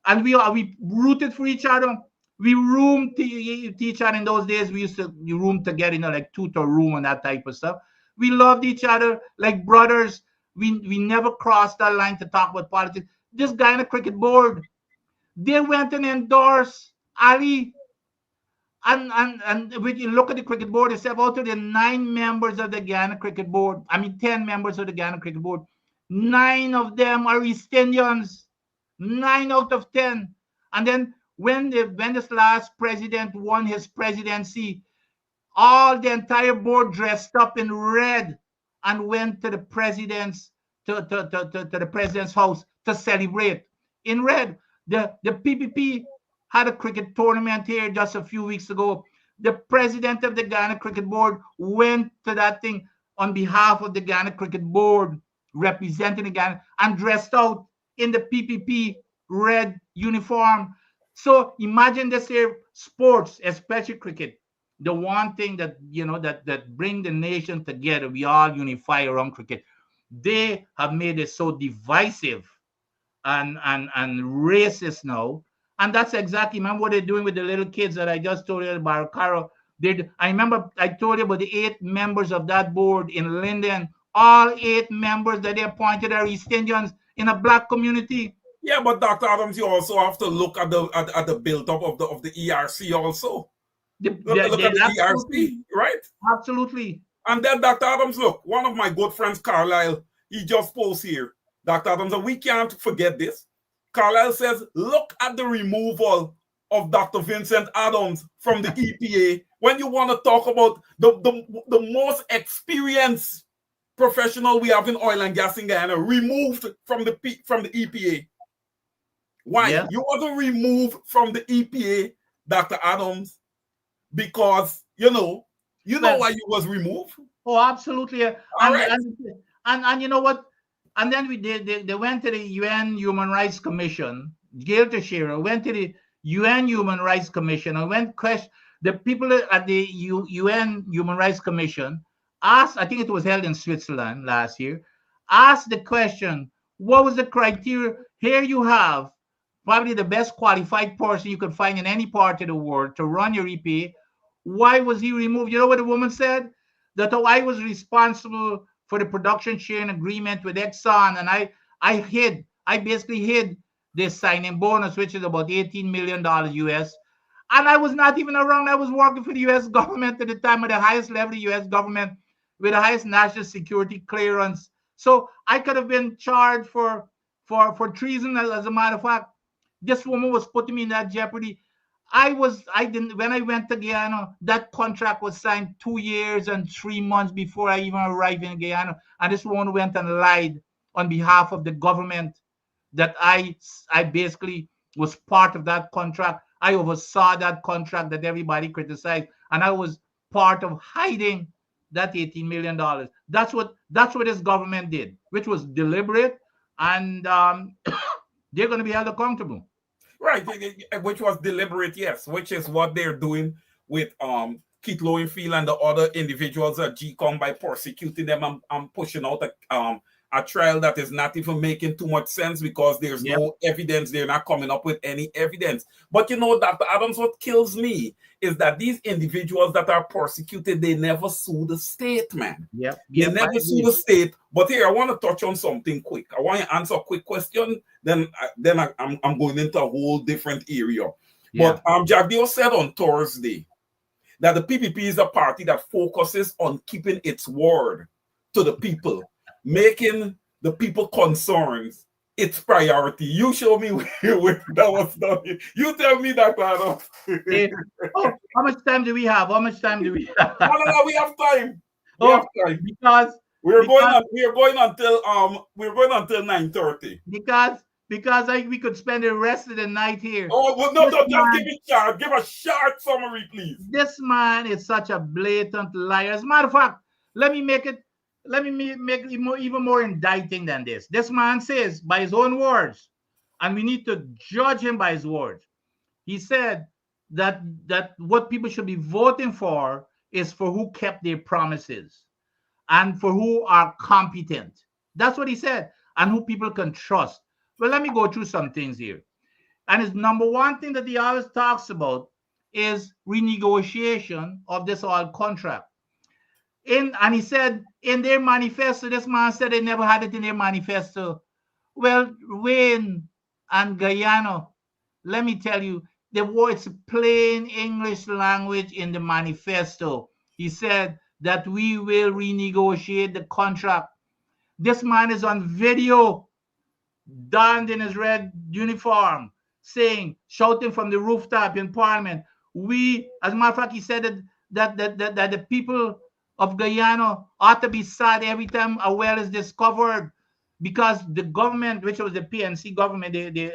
and we rooted for each other. We roomed to each other in those days. We used to room together, like tutor room and that type of stuff. We loved each other like brothers. We never crossed that line to talk about politics. This guy in the cricket board, they went and endorsed Ali. And when you look at the cricket board itself, out of the 9 members of the Guyana Cricket Board, 10 members of the Guyana Cricket Board, 9 of them are East Indians. 9 out of 10. And then when this last president won his presidency, all the entire board dressed up in red and went to the president's to the president's house to celebrate in red. The PPP had a cricket tournament here just a few weeks ago. The president of the Ghana Cricket Board went to that thing on behalf of the Ghana Cricket Board, representing the Ghana, and dressed out in the PPP red uniform. So imagine this here, sports, especially cricket, the one thing that that bring the nation together. We all unify around cricket. They have made it so divisive and racist now. And that's exactly, remember what they're doing with the little kids that I just told you about, Caro. I remember I told you about the 8 members of that board in Linden. All 8 members that they appointed are East Indians in a black community. Yeah, but Dr. Adams, you also have to look at the build-up of the ERC also. Look at the ERC, right? Absolutely. And then, Dr. Adams, look, one of my good friends, Carlisle, he just posted here, Dr. Adams, and we can't forget this. Carlisle says, look at the removal of Dr. Vincent Adams from the EPA when you want to talk about the most experienced professional we have in oil and gas in Guyana, removed from the EPA. Why? Yeah. You want to remove from the EPA, Dr. Adams, because you know why you was removed. Oh, absolutely. And you know what? And then they went to the UN Human Rights Commission. Gail Teixeira went to the UN Human Rights Commission and the people at the UN Human Rights Commission asked, I think it was held in Switzerland last year, asked the question, what was the criteria? Here you have probably the best qualified person you could find in any part of the world to run your EPA. Why was he removed? You know what the woman said? That I was responsible for the production sharing agreement with Exxon, and I basically hid this signing bonus, which is about $18 million US. And I was not even around. I was working for the US government at the time, at the highest level of the US government, with the highest national security clearance. So I could have been charged for treason. As a matter of fact, this woman was putting me in that jeopardy. When I went to Guyana, that contract was signed 2 years and 3 months before I even arrived in Guyana. And this woman went and lied on behalf of the government that I basically was part of that contract. I oversaw that contract that everybody criticized, and I was part of hiding that $18 million. That's what this government did, which was deliberate, and they're going to be held accountable. Right, which was deliberate, yes, which is what they're doing with Keith Lowenfield and the other individuals at GCOM by persecuting them and pushing out a trial that is not even making too much sense because there's no evidence. They're not coming up with any evidence. But you know, Dr. Adams, what kills me is that these individuals that are persecuted, they never sue the state, man. They never sue the state. But here, I want to touch on something quick. I want to answer a quick question. Then I'm going into a whole different area. But Jack Dio said on Thursday that the PPP is a party that focuses on keeping its word to the people, making the people concerns its priority. You show me where that was done. You tell me that, Adam. How much time do we have? No, we have time. We have time because we're going until 9:30. Because we could spend the rest of the night here. Oh well, no, just give a short summary, please. This man is such a blatant liar. As a matter of fact, let me make it even more indicting than this. This man says, by his own words, and we need to judge him by his words. He said that what people should be voting for is for who kept their promises and for who are competent. That's what he said, and who people can trust. Well, let me go through some things here. And his number one thing that he always talks about is renegotiation of this oil contract. And he said in their manifesto, this man said they never had it in their manifesto. Well, Wayne and Guyana, let me tell you, it's plain English language in the manifesto. He said that we will renegotiate the contract. This man is on video, donned in his red uniform, shouting from the rooftop in Parliament. As a matter of fact, he said that the people of Guyana ought to be sad every time a well is discovered because the government, which was the PNC government, they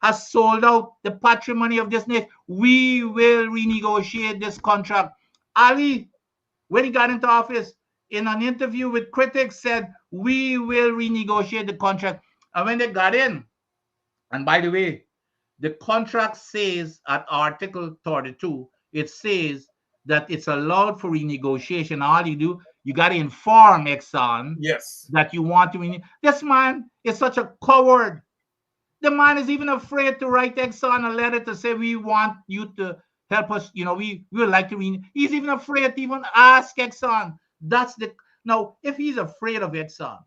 has sold out the patrimony of this nation. We will renegotiate this contract. Ali, when he got into office, in an interview with critics, said, we will renegotiate the contract. And when they got in, and by the way, the contract says at Article 32, it says that it's allowed for renegotiation. All you do, you got to inform Exxon that you want to This man is such a coward. The man is even afraid to write Exxon a letter to say, we want you to help us. You know, we would like to He's even afraid to even ask Exxon. Now, if he's afraid of Exxon,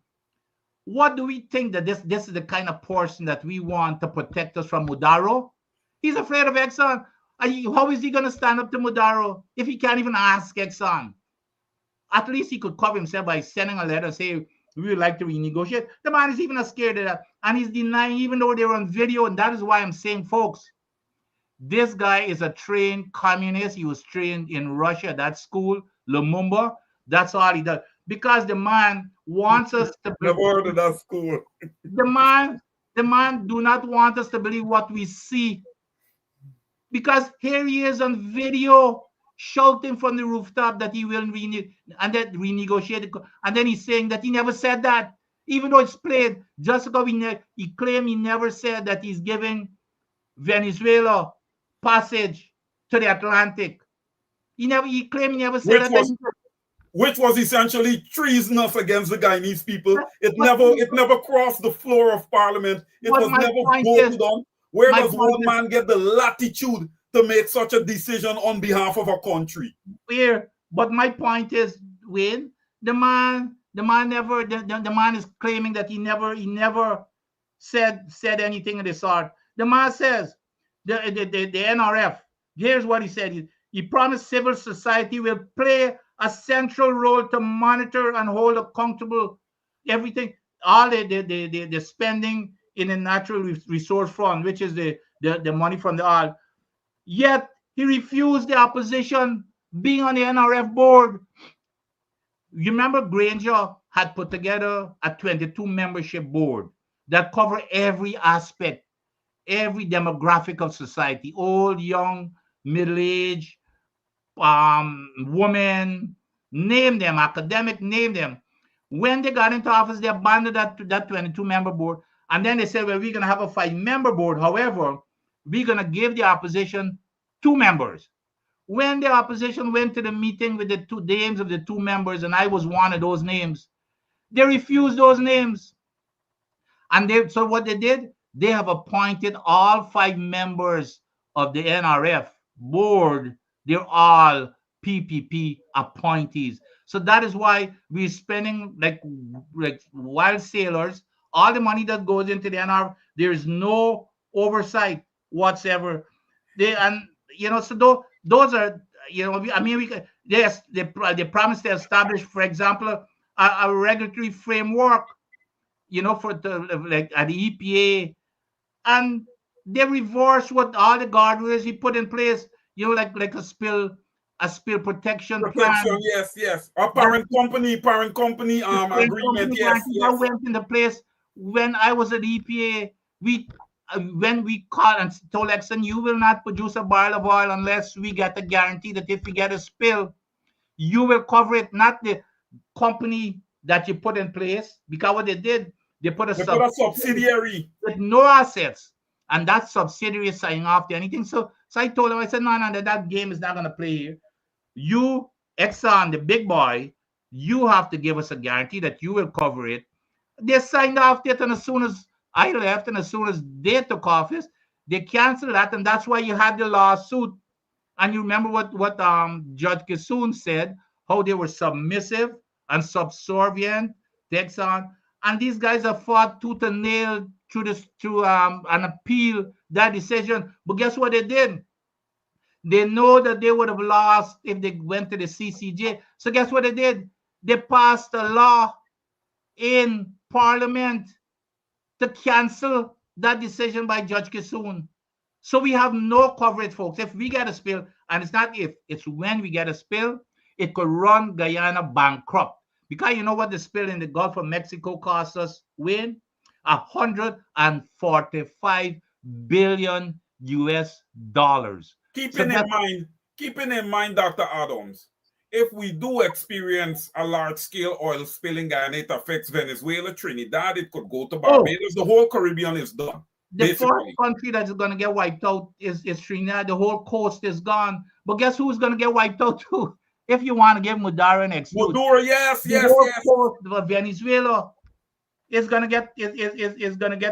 what do we think that this is the kind of person that we want to protect us from Mudaro? He's afraid of Exxon. How is he going to stand up to Mudaro if he can't even ask Exxon? At least he could cover himself by sending a letter saying, we would like to renegotiate. The man is even scared of that. And he's denying, even though they're on video. And that is why I'm saying, folks, this guy is a trained communist. He was trained in Russia, that school, Lumumba. That's all he does. Because the man wants us to believe. Never heard of that school. The man do not want us to believe what we see. Because here he is on video shouting from the rooftop that he will renegotiate. And then he's saying that he never said that. Even though it's played, just because he claimed he never said that he's giving Venezuela passage to the Atlantic. He claimed he never said that. Which was essentially treasonous against the Guyanese people. It never crossed the floor of Parliament. It was never voted on. Where does one man get the latitude to make such a decision on behalf of a country? But my point is, Wayne, the man is claiming that he never said anything of the sort. The man says the NRF. Here's what he said. He promised civil society will play a central role to monitor and hold accountable everything, all the spending in the natural resource fund, which is the money from the oil. Yet he refused the opposition being on the NRF board. You remember Granger had put together a 22 membership board that covered every aspect, every demographic of society, old, young, middle-aged, women, name them, academic, name them. When they got into office, they abandoned that 22-member board. And then they said, well, we're going to have a 5-member board. However, we're going to give the opposition 2 members. When the opposition went to the meeting with the 2 names of the 2 members, and I was one of those names, They refused those names. And so what they did, they have appointed all 5 members of the NRF board. They're all PPP appointees. So that is why we're spending like wild sailors. All the money that goes into the NRF, there is no oversight whatsoever. So those are, they promised to establish, for example, a regulatory framework, for like at the EPA, and they reverse what all the guardrails he put in place, like a spill protection plan. Yes. Or parent company agreement, yes. That went into place when I was at EPA. When we called and told Exxon, you will not produce a barrel of oil unless we get a guarantee that if we get a spill, you will cover it, not the company that you put in place. Because what they did, they put a subsidiary with no assets, and that subsidiary is signing off to anything. So I told him, I said, no, that game is not going to play here. You, Exxon, the big boy, you have to give us a guarantee that you will cover it. They signed off it, and as soon as I left and as soon as they took office, they canceled that, and that's why you had the lawsuit. And you remember what Judge Kissoon said, how they were submissive and subservient to Exxon. And these guys have fought tooth and nail through an appeal that decision. But guess what they did? They know that they would have lost if they went to the CCJ. So guess what they did? They passed a law in Parliament to cancel that decision by Judge Kissoon. So we have no coverage, folks. If we get a spill, and it's not if, it's when we get a spill, it could run Guyana bankrupt. Because you know what the spill in the Gulf of Mexico cost us, Wayne? $145 billion US. Keeping in mind, Dr. Adams, if we do experience a large-scale oil spill in Guyana, it affects Venezuela, Trinidad, it could go to Barbados. The whole Caribbean is done. The first country that's going to get wiped out is Trinidad. The whole coast is gone. But guess who's going to get wiped out too? If you want to give Maduro an excuse. Maduro, yes. The whole coast of Venezuela is going to get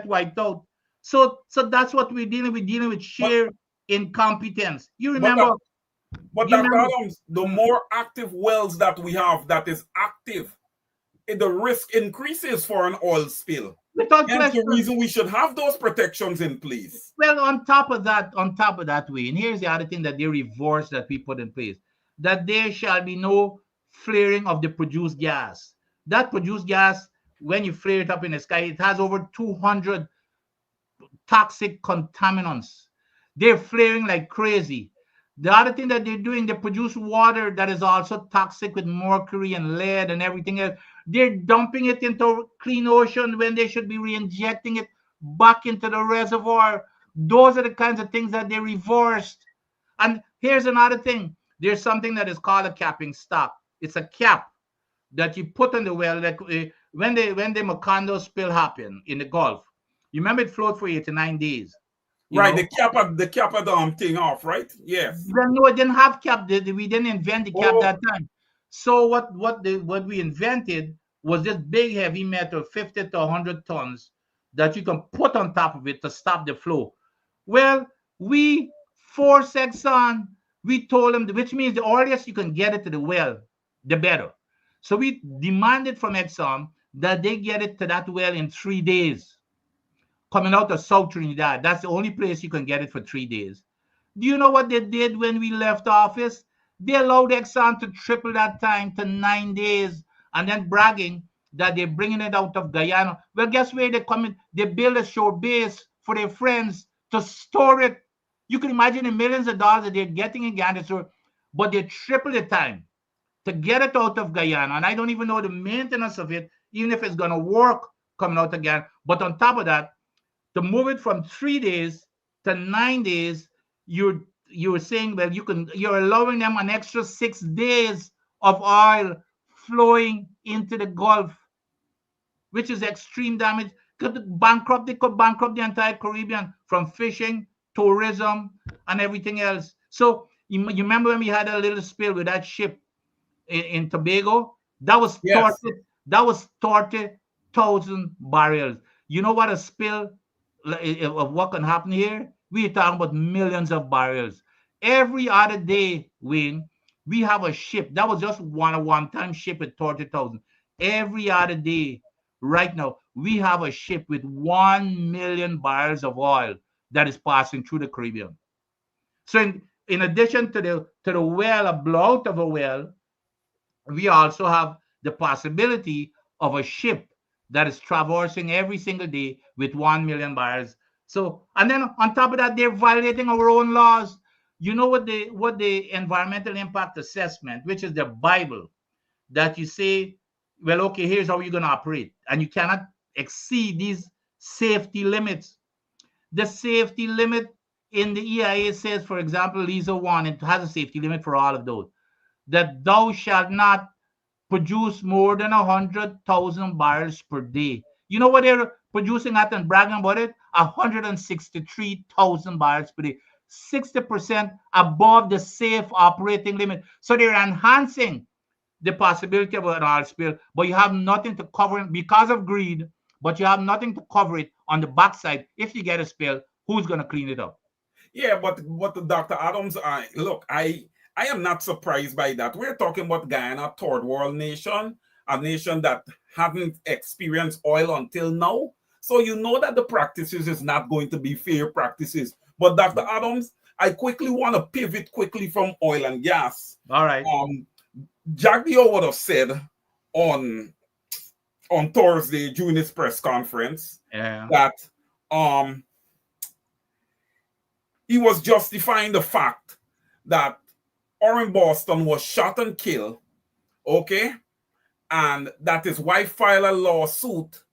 wiped out. So that's what we're dealing with. Dealing with sheer incompetence. You remember? But Dr. Adams, the more active wells that we have that is active, the risk increases for an oil spill. That's the reason we should have those protections in place. Well, on top of that, Wayne, here's the other thing that they reverse that we put in place, that there shall be no flaring of the produced gas. That produced gas, when you flare it up in the sky, it has over 200 toxic contaminants. They're flaring like crazy. The other thing that they're doing, they produce water that is also toxic with mercury and lead and everything else. They're dumping it into clean ocean when they should be re-injecting it back into the reservoir. Those are the kinds of things that they reversed. And here's another thing. There's something that is called a capping stop. It's a cap that you put on the well. Like when the Macondo spill happened in the Gulf, you remember it flowed for 89 days. Right, the cap of the thing off, right? Yes. Well, no, it didn't have cap. We didn't invent the cap that time. So what we invented was this big heavy metal, 50 to 100 tons, that you can put on top of it to stop the flow. Well, we forced Exxon. We told them, which means the earliest you can get it to the well, the better. So we demanded from Exxon that they get it to that well in 3 days. Coming out of South Trinidad, that's the only place you can get it for 3 days. Do you know what they did when we left office? They allowed Exxon to triple that time to 9 days, and then bragging that they're bringing it out of Guyana. Well, guess where they come in? They build a shore base for their friends to store it. You can imagine the millions of dollars that they're getting in Guyana, but they triple the time to get it out of Guyana. And I don't even know the maintenance of it, even if it's going to work coming out of Guyana. But on top of that, to move it from 3 days to 9 days, you're saying, well, you're allowing them an extra 6 days of oil flowing into the Gulf, which is extreme damage. They could bankrupt the entire Caribbean, from fishing, tourism, and everything else. So you remember when we had a little spill with that ship in Tobago? That was started. That was 30,000 barrels. You know what a spill of what can happen here? We're talking about millions of barrels. Every other day, Wayne, we have a ship. That was just one-time ship with 30,000. Every other day, right now, we have a ship with 1 million barrels of oil that is passing through the Caribbean. So in addition to the well, a blowout of a well, we also have the possibility of a ship that is traversing every single day with 1 million barrels. So, and then on top of that, they're violating our own laws. You know what the environmental impact assessment, which is the Bible, that you say, well, okay, here's how you're going to operate, and you cannot exceed these safety limits. The safety limit in the EIA says, for example, LISA 1, it has a safety limit for all of those, that thou shalt not produce more than 100,000 barrels per day. You know what they're producing at and bragging about it? 163,000 barrels per day. 60% above the safe operating limit. So they're enhancing the possibility of an oil spill, but you have nothing to cover it because of greed, but you have nothing to cover it on the backside. If you get a spill, who's going to clean it up? Yeah, but Dr. Adams, I am not surprised by that. We're talking about Guyana, third world nation, a nation that haven't experienced oil until now. So you know that the practices is not going to be fair practices. But Dr. Adams, I quickly want to pivot quickly from oil and gas. All right. Jagdeo would have said on Thursday during his press conference that he was justifying the fact that Orrin Boston was shot and killed, okay, and that his wife filed a lawsuit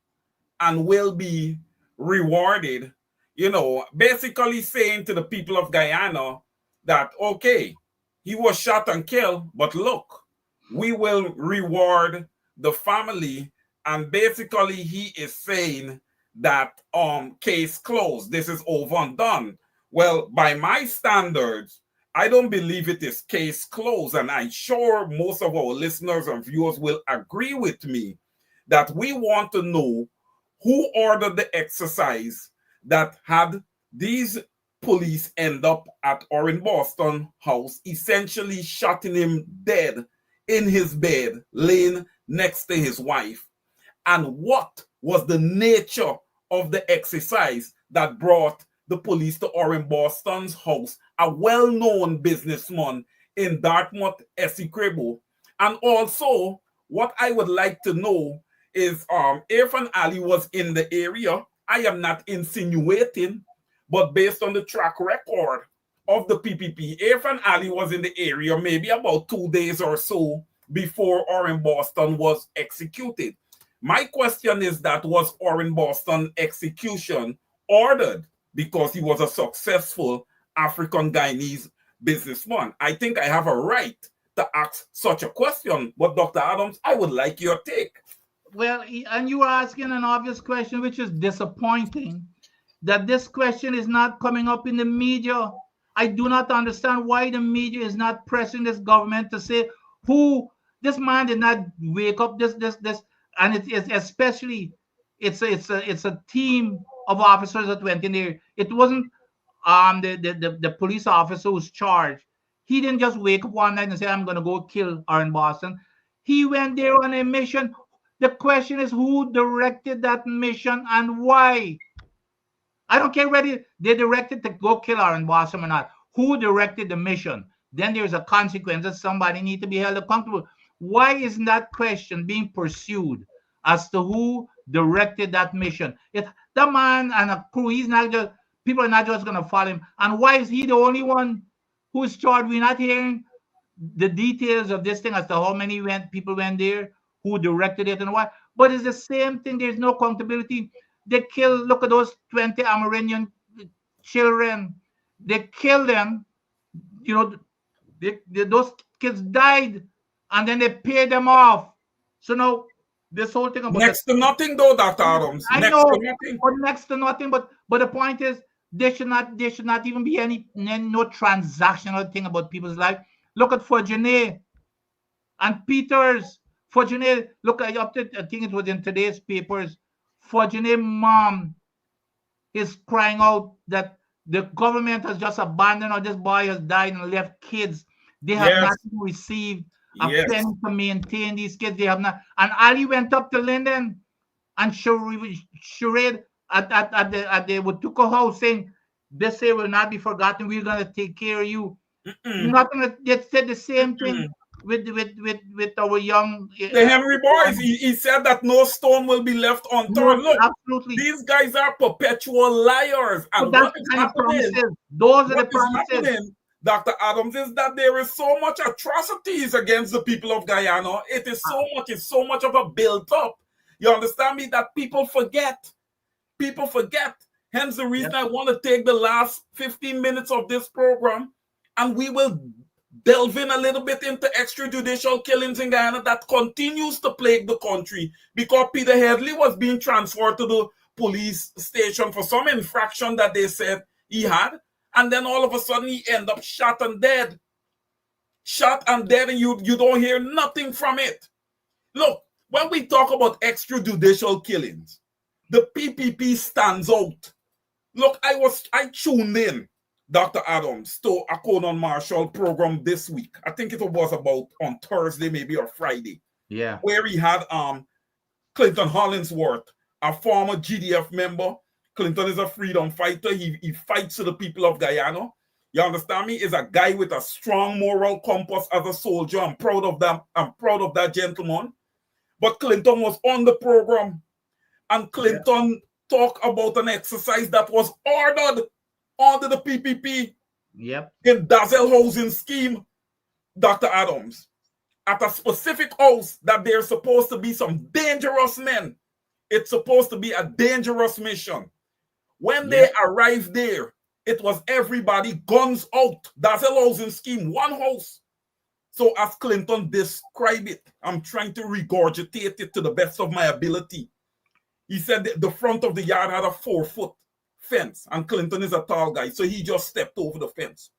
and will be rewarded, you know, basically saying to the people of Guyana that, okay, he was shot and killed, but look, we will reward the family. And basically he is saying that case closed, this is over and done. Well, by my standards, I don't believe it is case closed, and I'm sure most of our listeners and viewers will agree with me that we want to know who ordered the exercise that had these police end up at Orrin Boston house, essentially shooting him dead in his bed, laying next to his wife. And what was the nature of the exercise that brought the police to Orrin Boston's house, a well-known businessman in Dartmouth, Essequibo? And also, what I would like to know is Irfan Ali was in the area. I am not insinuating, but based on the track record of the PPP, Irfan Ali was in the area maybe about 2 days or so before Orrin Boston was executed. My question is that was Orrin Boston execution ordered because he was a successful African Guyanese businessman? I think I have a right to ask such a question, but Dr. Adams, I would like your take. Well, and you were asking an obvious question, which is disappointing, that this question is not coming up in the media. I do not understand why the media is not pressing this government to say who this man did not wake up this, and it is especially it's a team of officers that went in there. It wasn't the police officer who's charged. He didn't just wake up one night and say, I'm going to go kill Orrin Boston. He went there on a mission. The question is who directed that mission and why? I don't care whether they directed to go kill Orrin Boston or not. Who directed the mission? Then there's a consequence that somebody needs to be held accountable. Why isn't that question being pursued as to who directed that mission? If the man and a crew, he's not just, people are not just going to follow him. And why is he the only one who's charged? We're not hearing the details of this thing as to how many people went there, who directed it and why. But it's the same thing. There's no accountability. They kill, look at those 20 Amerindian children. They killed them. You know, those kids died and then they paid them off. So now this whole thing about next to nothing though, Dr. Adams. I know, or next to nothing, but the point is there should not even be no transactional thing about people's life. Look at Forgenet and Peters. Fortunately, look, I think it was in today's papers. Fortunately, mom is crying out that the government has just abandoned, or this boy has died and left kids. They have not Yes. received a Yes. penny to maintain these kids. They have not. And Ali went up to Linden and charade at the Watuko house saying, "This day will not be forgotten. We're going to take care of you." Nothing. They said the same thing with our young. The Henry boys, he said that no stone will be left unturned. Look, absolutely. these guys are perpetual liars. And that's what the is kind of happening? promises. Those are the What is promises. happening, Dr. Adams, is that there is so much atrocities against the people of Guyana. It is so much, it's so much of a build-up. You understand me? That people forget. People forget. Hence the reason I want to take the last 15 minutes of this program, and we will delve in a little bit into extrajudicial killings in Guyana that continues to plague the country, because Peter Headley was being transferred to the police station for some infraction that they said he had, and then all of a sudden he ended up shot and dead. Shot and dead, and you don't hear nothing from it. Look, when we talk about extrajudicial killings, the PPP stands out. Look, I tuned in, Dr. Adams, to a Conan Marshall program this week. I think it was about on Thursday, maybe, or Friday. Yeah. Where he had Clinton Hollingsworth, a former GDF member. Clinton is a freedom fighter. He fights for the people of Guyana. You understand me? Is a guy with a strong moral compass as a soldier. I'm proud of that. I'm proud of that gentleman. But Clinton was on the program, and Clinton talked about an exercise that was ordered under the PPP in Dazzle housing scheme, Dr. Adams, at a specific house that there's supposed to be some dangerous men. It's supposed to be a dangerous mission. When they arrived there, it was everybody guns out. Dazzle housing scheme, one house. So as Clinton described it, I'm trying to regurgitate it to the best of my ability. He said the front of the yard had a 4-foot fence, and Clinton is a tall guy, so he just stepped over the fence.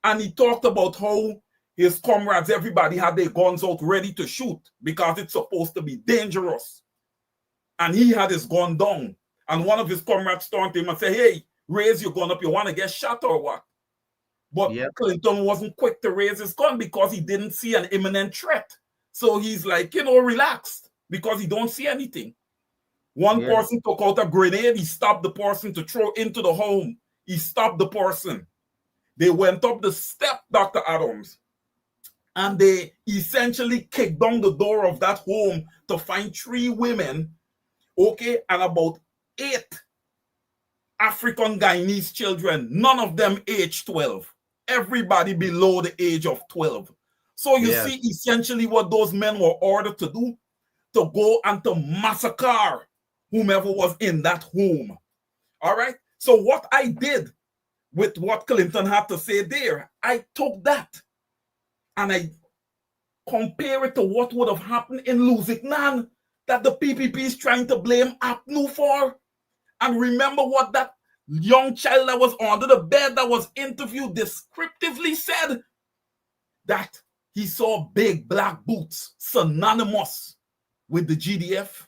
And he talked about how his comrades, everybody had their guns out ready to shoot because it's supposed to be dangerous. And he had his gun down. And one of his comrades turned to him and said, "Hey, raise your gun up. You want to get shot or what?" But Clinton wasn't quick to raise his gun because he didn't see an imminent threat. So he's like, relaxed because he don't see anything. One person took out a grenade. He stopped the person to throw into the home. He stopped the person. They went up the step, Dr. Adams, and they essentially kicked down the door of that home to find 3 women, and about 8 African Guyanese children, none of them age 12. Everybody below the age of 12. So you see essentially what those men were ordered to do, to go and to massacre whomever was in that home. All right. So what I did with what Clinton had to say there, I took that and I compare it to what would have happened in Lusignan that the PPP is trying to blame APNU for. And remember what that young child that was under the bed that was interviewed descriptively said, that he saw big black boots synonymous with the GDF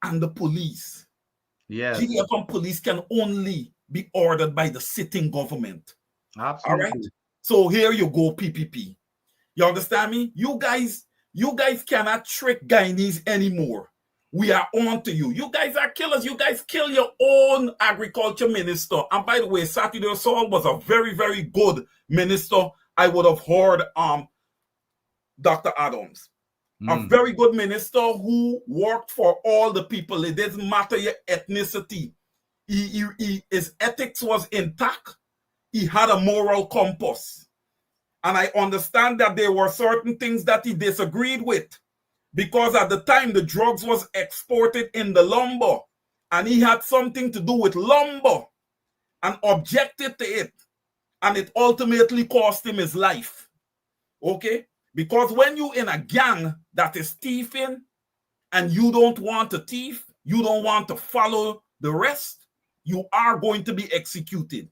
and the police. GDF and police can only be ordered by the sitting government. Absolutely. All right. So here you go, PPP. You understand me? You guys cannot trick Guyanese anymore. We are on to you. You guys are killers. You guys kill your own agriculture minister. And by the way, Saturday Saul was a very, very good minister. I would have heard Dr. Adams. A very good minister who worked for all the people. It doesn't matter your ethnicity. His ethics was intact. He had a moral compass. And I understand that there were certain things that he disagreed with, because at the time the drugs was exported in the lumber, and he had something to do with lumber and objected to it. And it ultimately cost him his life. Okay? Because when you in a gang that is thieving and you don't want to thief, you don't want to follow the rest, you are going to be executed.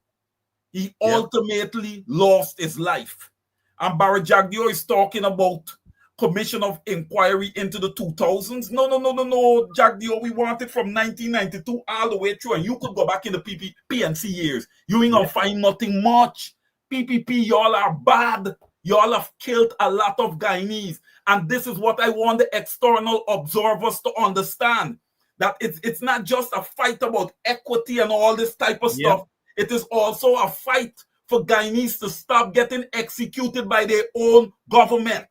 He ultimately lost his life. And Barry Jagdio is talking about commission of inquiry into the 2000s. No, Jack Dio, we want it from 1992 all the way through, and you could go back in the PNC years. You ain't gonna find nothing much. PPP, y'all are bad. Y'all have killed a lot of Guyanese, and this is what I want the external observers to understand, that it's not just a fight about equity and all this type of stuff. It is also a fight for Guyanese to stop getting executed by their own government.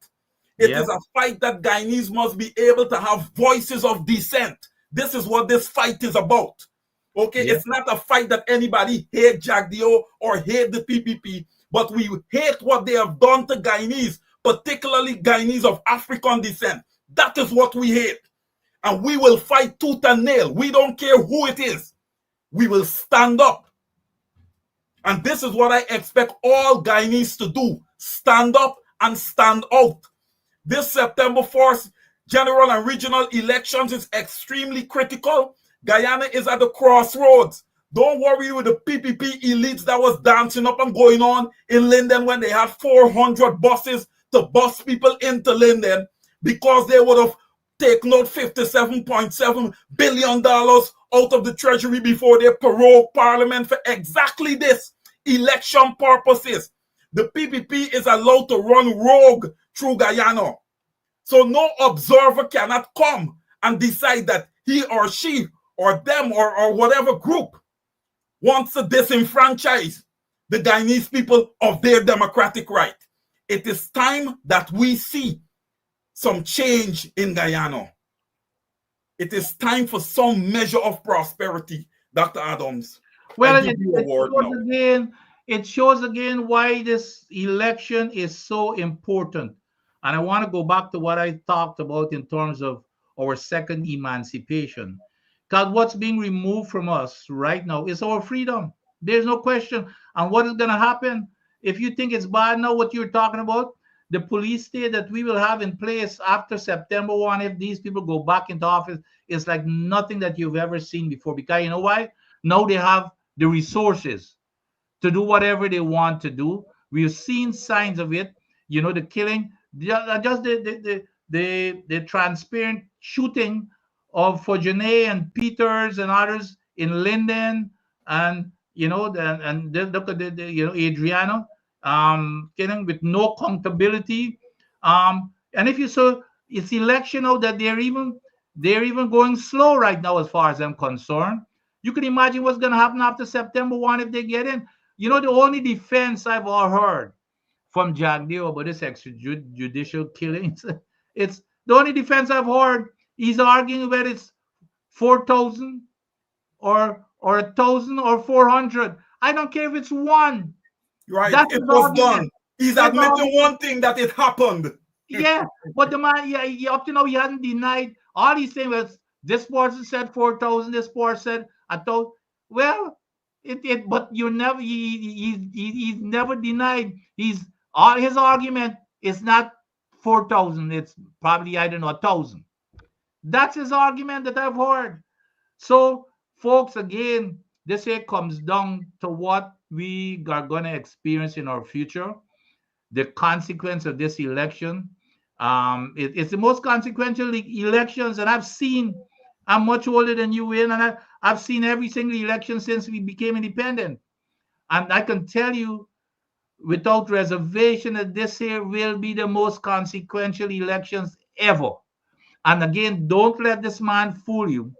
It is a fight that Guyanese must be able to have voices of dissent. This is what this fight is about. Okay, it's not a fight that anybody hate Jack Dio or hate the PPP, but we hate what they have done to Guyanese, particularly Guyanese of African descent. That is what we hate. And we will fight tooth and nail. We don't care who it is. We will stand up. And this is what I expect all Guyanese to do. Stand up and stand out. This September 4th general and regional elections is extremely critical. Guyana is at the crossroads. Don't worry with the PPP elites that was dancing up and going on in Linden when they had 400 buses to bus people into Linden, because they would have taken out $57.7 billion out of the treasury before they paroled parliament for exactly this, election purposes. The PPP is allowed to run rogue through Guyana. So no observer cannot come and decide that he or she or them or whatever group wants to disenfranchise the Guyanese people of their democratic right. It is time that we see some change in Guyana. It is time for some measure of prosperity, Dr. Adams. Well, it shows again why this election is so important. And I want to go back to what I talked about in terms of our second emancipation. Because what's being removed from us right now is our freedom. There's no question. And what is going to happen? If you think it's bad now, what you're talking about, the police state that we will have in place after September 1, if these people go back into office, is like nothing that you've ever seen before. Because you know why? Now they have the resources to do whatever they want to do. We've seen signs of it. You know, the killing, just the transparent shooting of Fojane and Peters and others in Linden, and you know, look at Adriano, killing with no accountability. And if you saw, it's election now that they're even going slow right now, as far as I'm concerned. You can imagine what's going to happen after September 1 if they get in. You know, the only defense I've all heard from Jagdeo about this extrajudicial killings, it's the only defense I've heard. He's arguing whether it's 4,000 or 1,000 or 400. I don't care if it's one. Right, it was done. He's admitting one thing, that it happened. Yeah, but the man, up to now, he hasn't denied. All he's saying was, this person said 4,000, this person said 1,000. Well, but you never, he's never denied. His argument is not 4,000. It's probably, I don't know, 1,000. That's his argument that I've heard. So, folks, again, this here comes down to what we are going to experience in our future. The consequence of this election. It's the most consequential elections, and I'm much older than you, Wayne, and I've seen every single election since we became independent. And I can tell you without reservation that this here will be the most consequential elections ever. And again, don't let this man fool you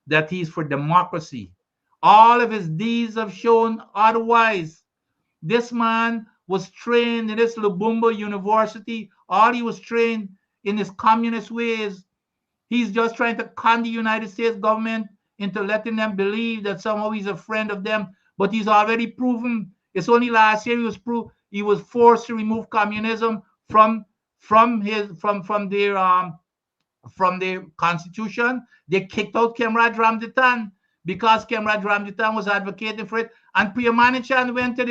that he's for democracy. All of his deeds have shown otherwise. This man was trained in this Lubumba University. All he was trained in his communist ways. He's just trying to con the United States government into letting them believe that somehow he's a friend of them. But he's already proven. It's only last year he was forced to remove communism from their constitution. They kicked out Comrade Ramjitan because Comrade Ramjitan was advocating for it, and Priya Manichan went to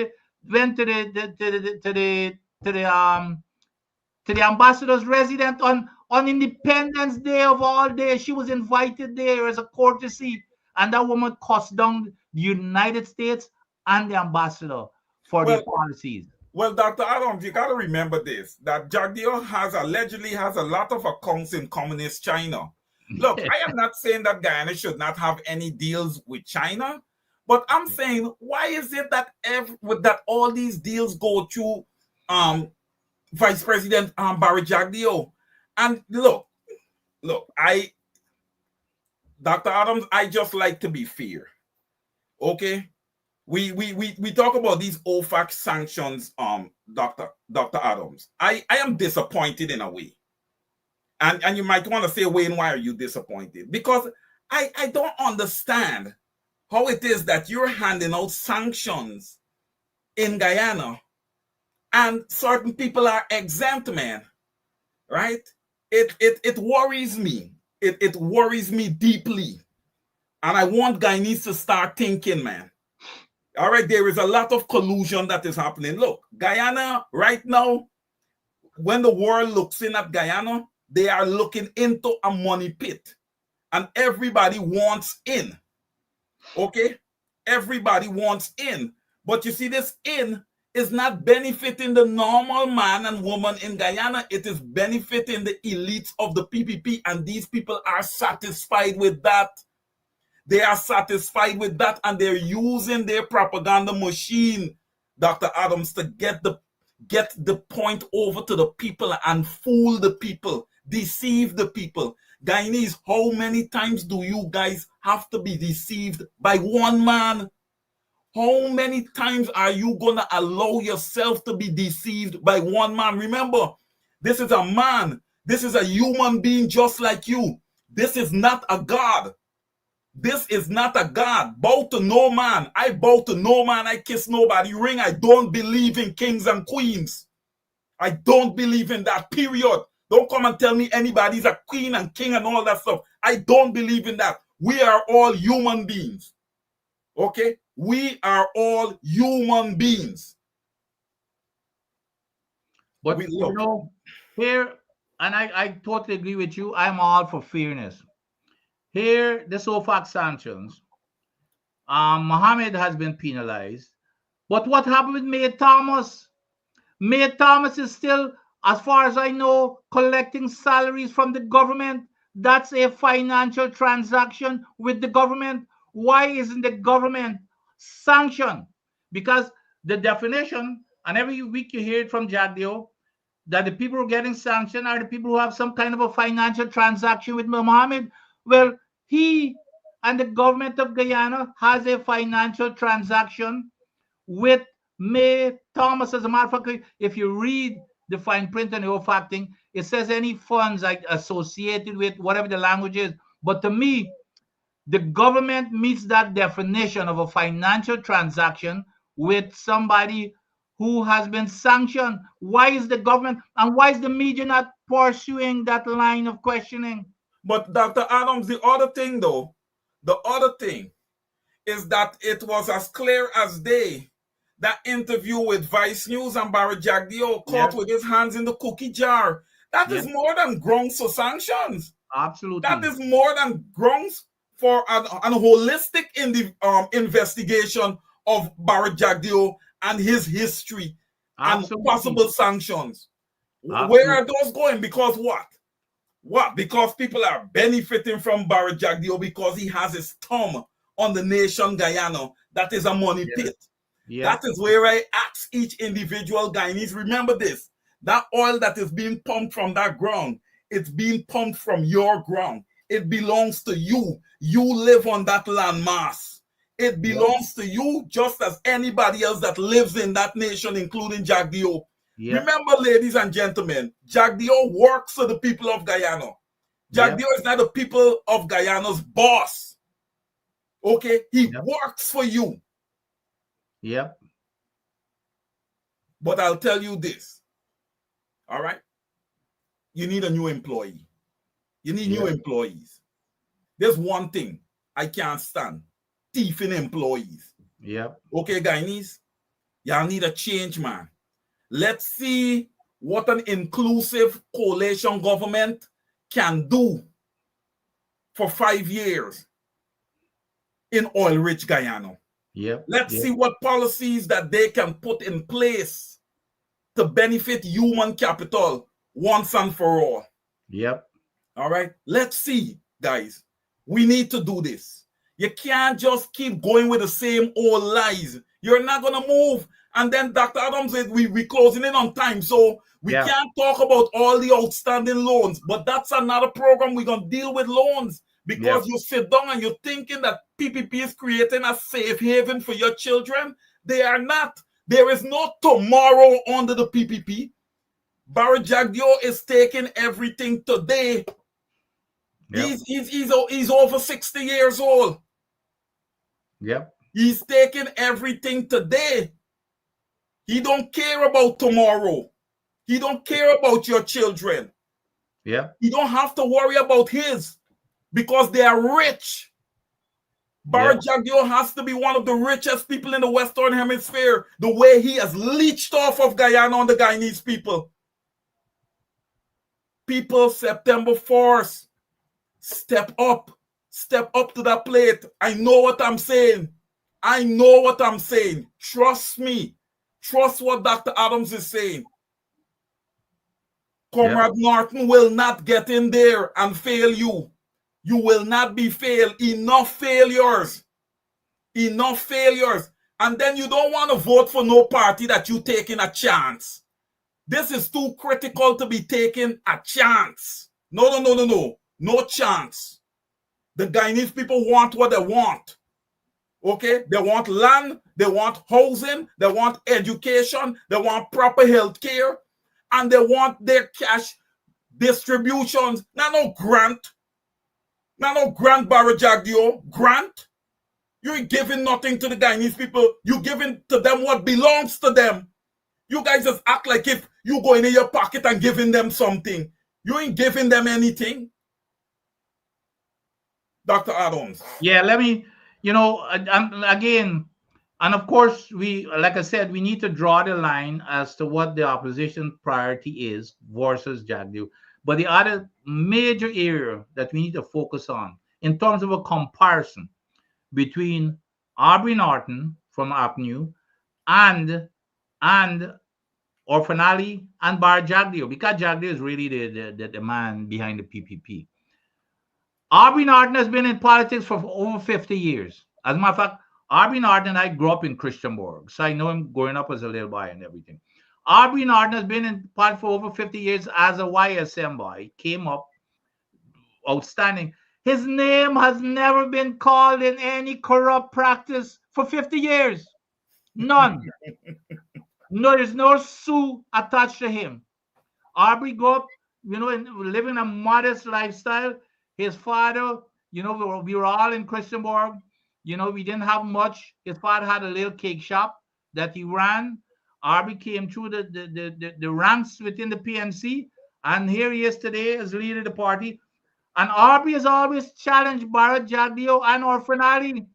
the ambassador's residence on Independence Day of all days. She was invited there as a courtesy, and that woman cost down the United States and the ambassador for their policies. Well, Dr. Adams, you got to remember this, that Jagdeo allegedly has a lot of accounts in communist China. Look, I am not saying that Guyana should not have any deals with China, but I'm saying, why is it that that all these deals go through Vice President Barry Jagdeo? And look, Dr. Adams, I just like to be fair. Okay? We talk about these OFAC sanctions, Dr. Adams. I am disappointed in a way. And you might want to say, Wayne, why are you disappointed? Because I don't understand how it is that you're handing out sanctions in Guyana and certain people are exempt, man. Right? It worries me. It worries me deeply. And I want Guyanese to start thinking, man. All right, there is a lot of collusion that is happening. Look, Guyana right now, when the world looks in at Guyana, they are looking into a money pit. And everybody wants in. Okay? Everybody wants in. But you see, this in is not benefiting the normal man and woman in Guyana. It is benefiting the elites of the PPP. And these people are satisfied with that. They are satisfied with that, and they're using their propaganda machine, Dr. Adams, to get the point over to the people and fool the people, deceive the people. Guyanese, how many times do you guys have to be deceived by one man? How many times are you going to allow yourself to be deceived by one man? Remember, this is a man. This is a human being just like you. This is not a God. This is not a God. Bow to no man. I bow to no man. I kiss nobody ring. I don't believe in kings and queens. I don't believe in that, period. Don't come and tell me anybody's a queen and king and all that stuff. I don't believe in that. We are all human beings. Okay? We are all human beings. But you know, here, and I totally agree with you, I'm all for fairness. Here, the OFAC sanctions, Mohammed has been penalized. But what happened with Mayor Thomas? Mayor Thomas is still, as far as I know, collecting salaries from the government. That's a financial transaction with the government. Why isn't the government sanctioned? Because the definition, and every week you hear it from Jagdeo, that the people who are getting sanctioned are the people who have some kind of a financial transaction with Mohammed. Well, he and the government of Guyana has a financial transaction with May Thomas. As a matter of fact, if you read the fine print on the OFAC thing, it says any funds associated with whatever the language is. But to me, the government meets that definition of a financial transaction with somebody who has been sanctioned. Why is the government and why is the media not pursuing that line of questioning? But Dr. Adams, the other thing is that it was as clear as day. That interview with Vice News and Barry Jagdeo caught with his hands in the cookie jar. That is more than grounds for sanctions. Absolutely. That is more than grounds for an holistic investigation of Barry Jagdeo and his history and possible sanctions. Where are those going? Because what? What? Because people are benefiting from Barry Jagdeo because he has his thumb on the nation Guyana. That is a money pit. That is where I ask each individual Guyanese, remember this, that oil that is being pumped from that ground, it's being pumped from your ground. It belongs to you. You live on that land mass. It belongs to you just as anybody else that lives in that nation, including Jagdeo. Remember, ladies and gentlemen, Jagdeo works for the people of Guyana. Jagdeo is not the people of Guyana's boss. Okay? He works for you. Yep. But I'll tell you this. All right? You need a new employee. You need new employees. There's one thing I can't stand. Thieving employees. Yep. Okay, Guyanese? Y'all need a change, man. Let's see what an inclusive coalition government can do for 5 years in oil-rich Guyana. Let's see what policies that they can put in place to benefit human capital once and for all. Yep. All right. Let's see, guys. We need to do this. You can't just keep going with the same old lies. You're not going to move. And then Dr. Adams said we closing in on time. So we can't talk about all the outstanding loans. But that's another program. We're going to deal with loans. Because you sit down and you're thinking that PPP is creating a safe haven for your children. They are not. There is no tomorrow under the PPP. Barra Jagdeo is taking everything today. Yep. He's over 60 years old. Yep. He's taking everything today. He don't care about tomorrow. He don't care about your children. Yep. He don't have to worry about his because they are rich. Barra Jagdeo has to be one of the richest people in the Western Hemisphere, the way he has leached off of Guyana on the Guyanese people. People, September 4th, step up to that plate. I know what I'm saying. I know what I'm saying. Trust me. Trust what Dr. Adams is saying. Comrade Norton will not get in there and fail you. You will not be failed. Enough failures. Enough failures. And then you don't want to vote for no party that you taking a chance. This is too critical to be taking a chance. No. No chance. The Guyanese people want what they want. Okay? They want land. They want housing. They want education. They want proper health care. And they want their cash distributions. No grant. No grant, Barra Jagdeo. Grant. You ain't giving nothing to the Guyanese people. You giving to them what belongs to them. You guys just act like if you go in your pocket and giving them something. You ain't giving them anything. Dr. Adams. Yeah, let me, again, and of course, like I said, we need to draw the line as to what the opposition priority is versus Jagdeo. But the other major area that we need to focus on in terms of a comparison between Aubrey Norton from APNU and Orphanali and Barra Jagdeo, because Jagdeo is really the man behind the PPP. Aubrey Norton has been in politics for over 50 years. As a matter of fact, Aubrey Norton and I grew up in Christiansborg, so I know him growing up as a little boy and everything. Aubrey Norton has been in politics for over 50 years as a YSM boy. Came up outstanding. His name has never been called in any corrupt practice for 50 years. None. No, there's no sue attached to him. Aubrey grew up, living a modest lifestyle. His father, we were all in Christiansborg. We didn't have much. His father had a little cake shop that he ran. Aubrey came through the ranks within the PNC, and here he is today as leader of the party. And Aubrey has always challenged Barra Jagdeo and Orphanali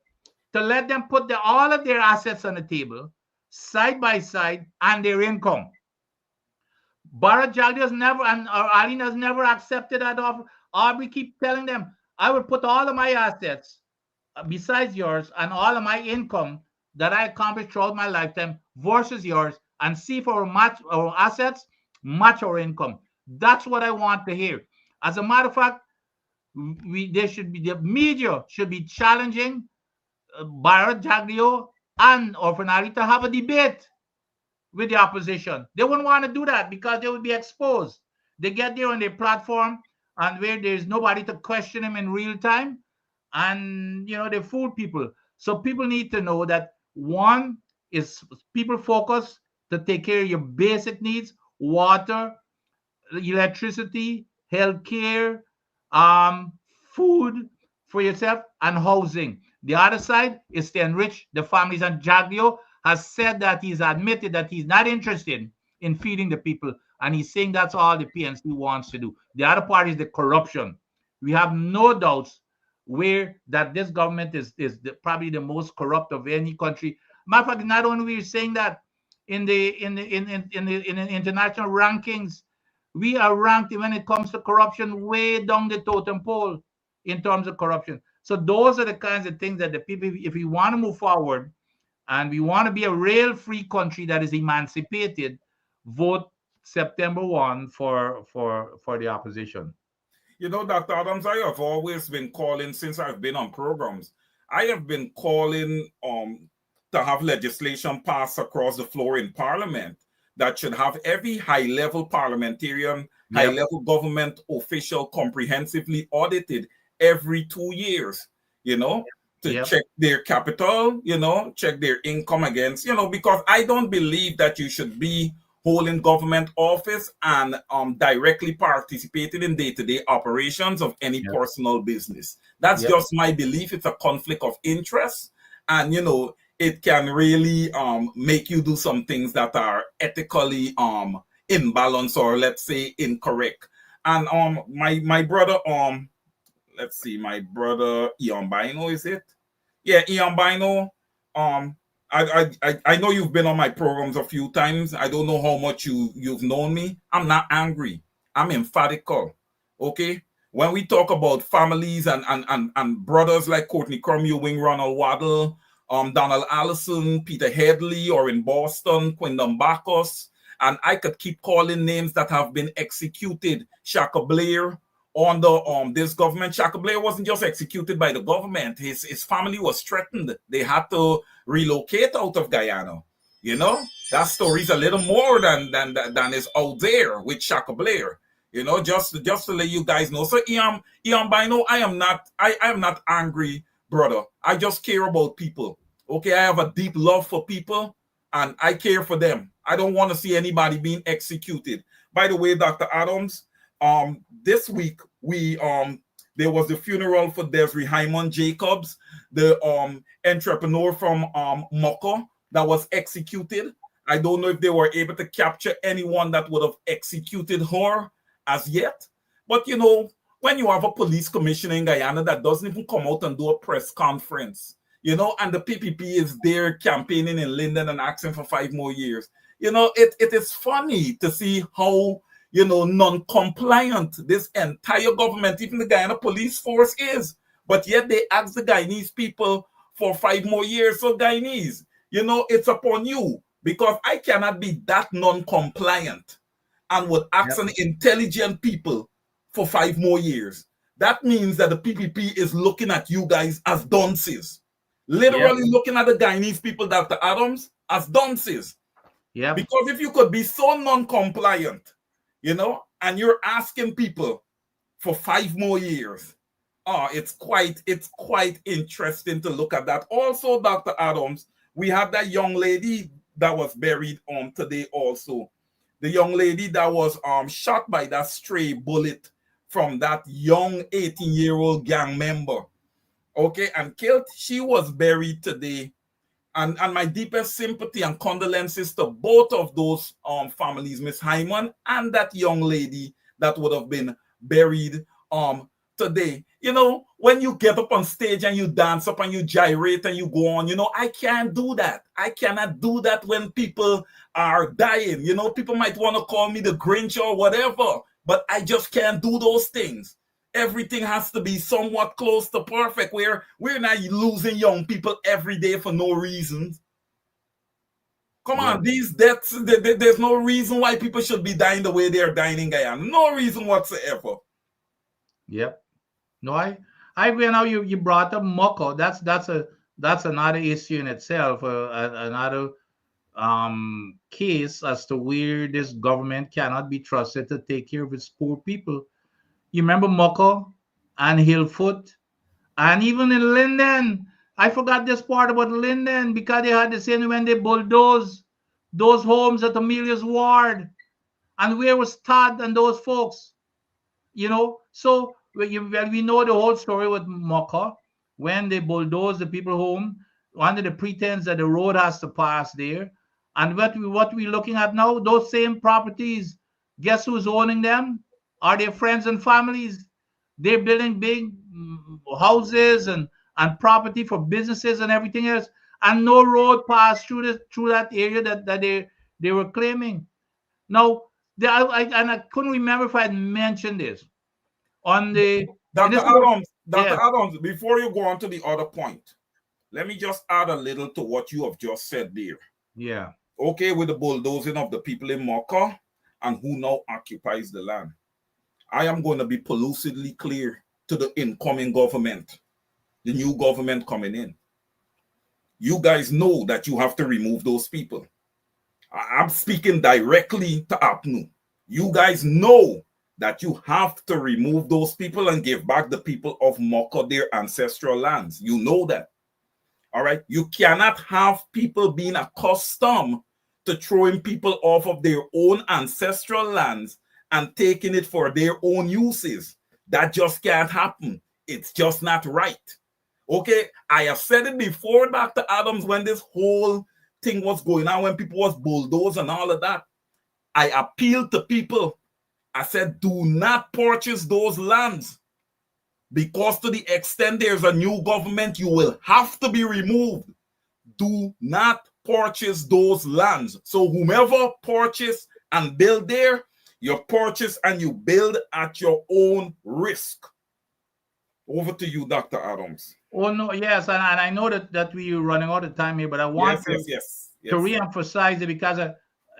to let them put all of their assets on the table, side by side, and their income. Barra Jagdeo has never, and Alina has never accepted that offer. Aubrey keep telling them, I will put all of my assets besides yours and all of my income that I accomplished throughout my lifetime versus yours, and see if our assets match our income. That's what I want to hear. As a matter of fact, the media should be challenging Barra Jagdeo and Orphanali to have a debate with the opposition. They wouldn't want to do that because they would be exposed. They get there on their platform and where there's nobody to question them in real time, and they fool people. So people need to know that one is people focus to take care of your basic needs: water, electricity, healthcare, food for yourself, and housing. The other side is to enrich the families, and Jagdeo has said that he's admitted that he's not interested in feeding the people, and he's saying that's all the PNC wants to do. The other part is the corruption. We have no doubts that this government is probably the most corrupt of any country. Matter of fact, not only are we saying that in the international rankings, we are ranked when it comes to corruption way down the totem pole in terms of corruption. So those are the kinds of things that the people, if we want to move forward and we want to be a real free country that is emancipated, vote September 1 for the opposition. You know, Dr. Adams, I have always been calling, since I've been on programs, I have been calling to have legislation passed across the floor in Parliament that should have every high-level parliamentarian, high-level government official comprehensively audited every 2 years, you know, to check their capital, you know, check their income against, you know, because I don't believe that you should be holding government office and directly participating in day-to-day operations of any personal business. That's just my belief. It's a conflict of interest, and you know, it can really make you do some things that are ethically imbalanced, or let's say incorrect. And my brother let's see, my brother Ian Bino, is it? Yeah, Ian Bino. I know you've been on my programs a few times. I don't know how much you've known me. I'm not angry. I'm emphatical. Okay? When we talk about families and brothers like Courtney Cromwell, Wing, Ronald Waddle, Donald Allison, Peter Headley, or in Boston, Quindon Bacchus, and I could keep calling names that have been executed. Shaka Blair, under this government. Shaka Blair wasn't just executed by the government. His family was threatened. They had to relocate out of Guyana. You know, that story's a little more than is out there with Shaka Blair. You know, just to let you guys know. So Ian Bino, I am not angry, brother. I just care about people. Okay, I have a deep love for people, and I care for them. I don't want to see anybody being executed. By the way, Dr. Adams, this week there was the funeral for Desiree Hyman Jacobs, the entrepreneur from Moko that was executed. I don't know if they were able to capture anyone that would have executed her as yet. But you know, when you have a police commissioner in Guyana that doesn't even come out and do a press conference, you know, and the PPP is there campaigning in Linden and asking for 5 more years, you know, it is funny to see how, you know, non-compliant this entire government, even the Guyana police force, is. But yet they ask the Guyanese people for 5 more years. So Guyanese, you know, it's upon you, because I cannot be that non-compliant and would ask an intelligent people for 5 more years. That means that the PPP is looking at you guys as dunces. Literally looking at the Guyanese people, Dr. Adams, as dunces. Yeah. Because if you could be so non-compliant, you know, and you're asking people for 5 more years, it's quite interesting to look at that. Also, Dr. Adams, we have that young lady that was buried today also. The young lady that was shot by that stray bullet from that young 18-year-old gang member, okay, and killed. She was buried today. And my deepest sympathy and condolences to both of those families, Miss Hyman and that young lady that would have been buried today. You know, when you get up on stage and you dance up and you gyrate and you go on, you know, I can't do that. I cannot do that when people are dying. You know, people might want to call me the Grinch or whatever, but I just can't do those things. Everything has to be somewhat close to perfect, where we're not losing young people every day for no reason. Come on, these deaths, there's no reason why people should be dying the way they're dying in Guyana. No reason whatsoever. Yep. No, I agree. Now you brought up Moko. That's another issue in itself. Another case as to where this government cannot be trusted to take care of its poor people. You remember Moko and Hillfoot, and even in Linden. I forgot this part about Linden, because they had the same when they bulldozed those homes at Amelia's Ward, and where was Todd and those folks? You know, so we know the whole story with Moko, when they bulldozed the people home under the pretense that the road has to pass there. And what we're looking at now, those same properties, guess who's owning them? Are their friends and families? They're building big houses and property for businesses and everything else, and no road passed through that area that they were claiming. Now, I couldn't remember if I had mentioned this on the Dr. Adams, before you go on to the other point, let me just add a little to what you have just said there. Yeah. okay, with the bulldozing of the people in Maka and who now occupies the land. I am going to be lucidly clear to the incoming government, the new government coming in. You guys know that you have to remove those people. I'm speaking directly to APNU. You guys know that you have to remove those people and give back the people of Maka their ancestral lands. You know that. All right. You cannot have people being accustomed to throwing people off of their own ancestral lands and taking it for their own uses. That just can't happen. It's just not right. Okay. I have said it before, Dr. Adams, when this whole thing was going on, when people was bulldozed and all of that. I appealed to people. I said, do not purchase those lands, because to the extent there's a new government, you will have to be removed. Do not purchase those lands. So whomever purchase and build there, you purchase and you build at your own risk. Over to you, Dr. Adams. Oh, no, yes, and I know that we're running out of time here, but I want to re-emphasize it, because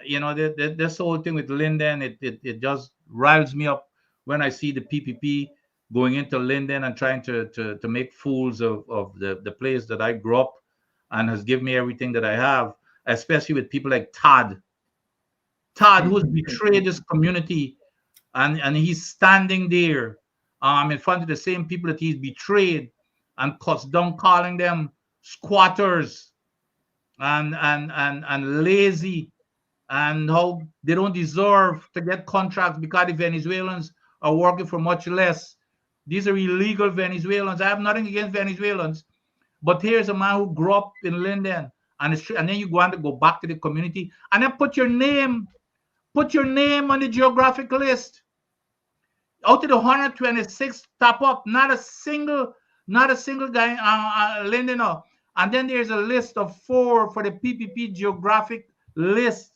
this whole thing with Linden, it just riles me up when I see the PPP going into Linden and trying to make fools of the place that I grew up and has given me everything that I have, especially with people like Todd, who's betrayed this community, and he's standing there in front of the same people that he's betrayed and cussed down, calling them squatters and lazy, and how they don't deserve to get contracts because the Venezuelans are working for much less. These are illegal Venezuelans. I have nothing against Venezuelans, but here's a man who grew up in Linden, and then you want to go back to the community and then put your name on the geographic list. Out of the 126 top up, not a single guy Linden. And then there's a list of 4 for the PPP geographic list.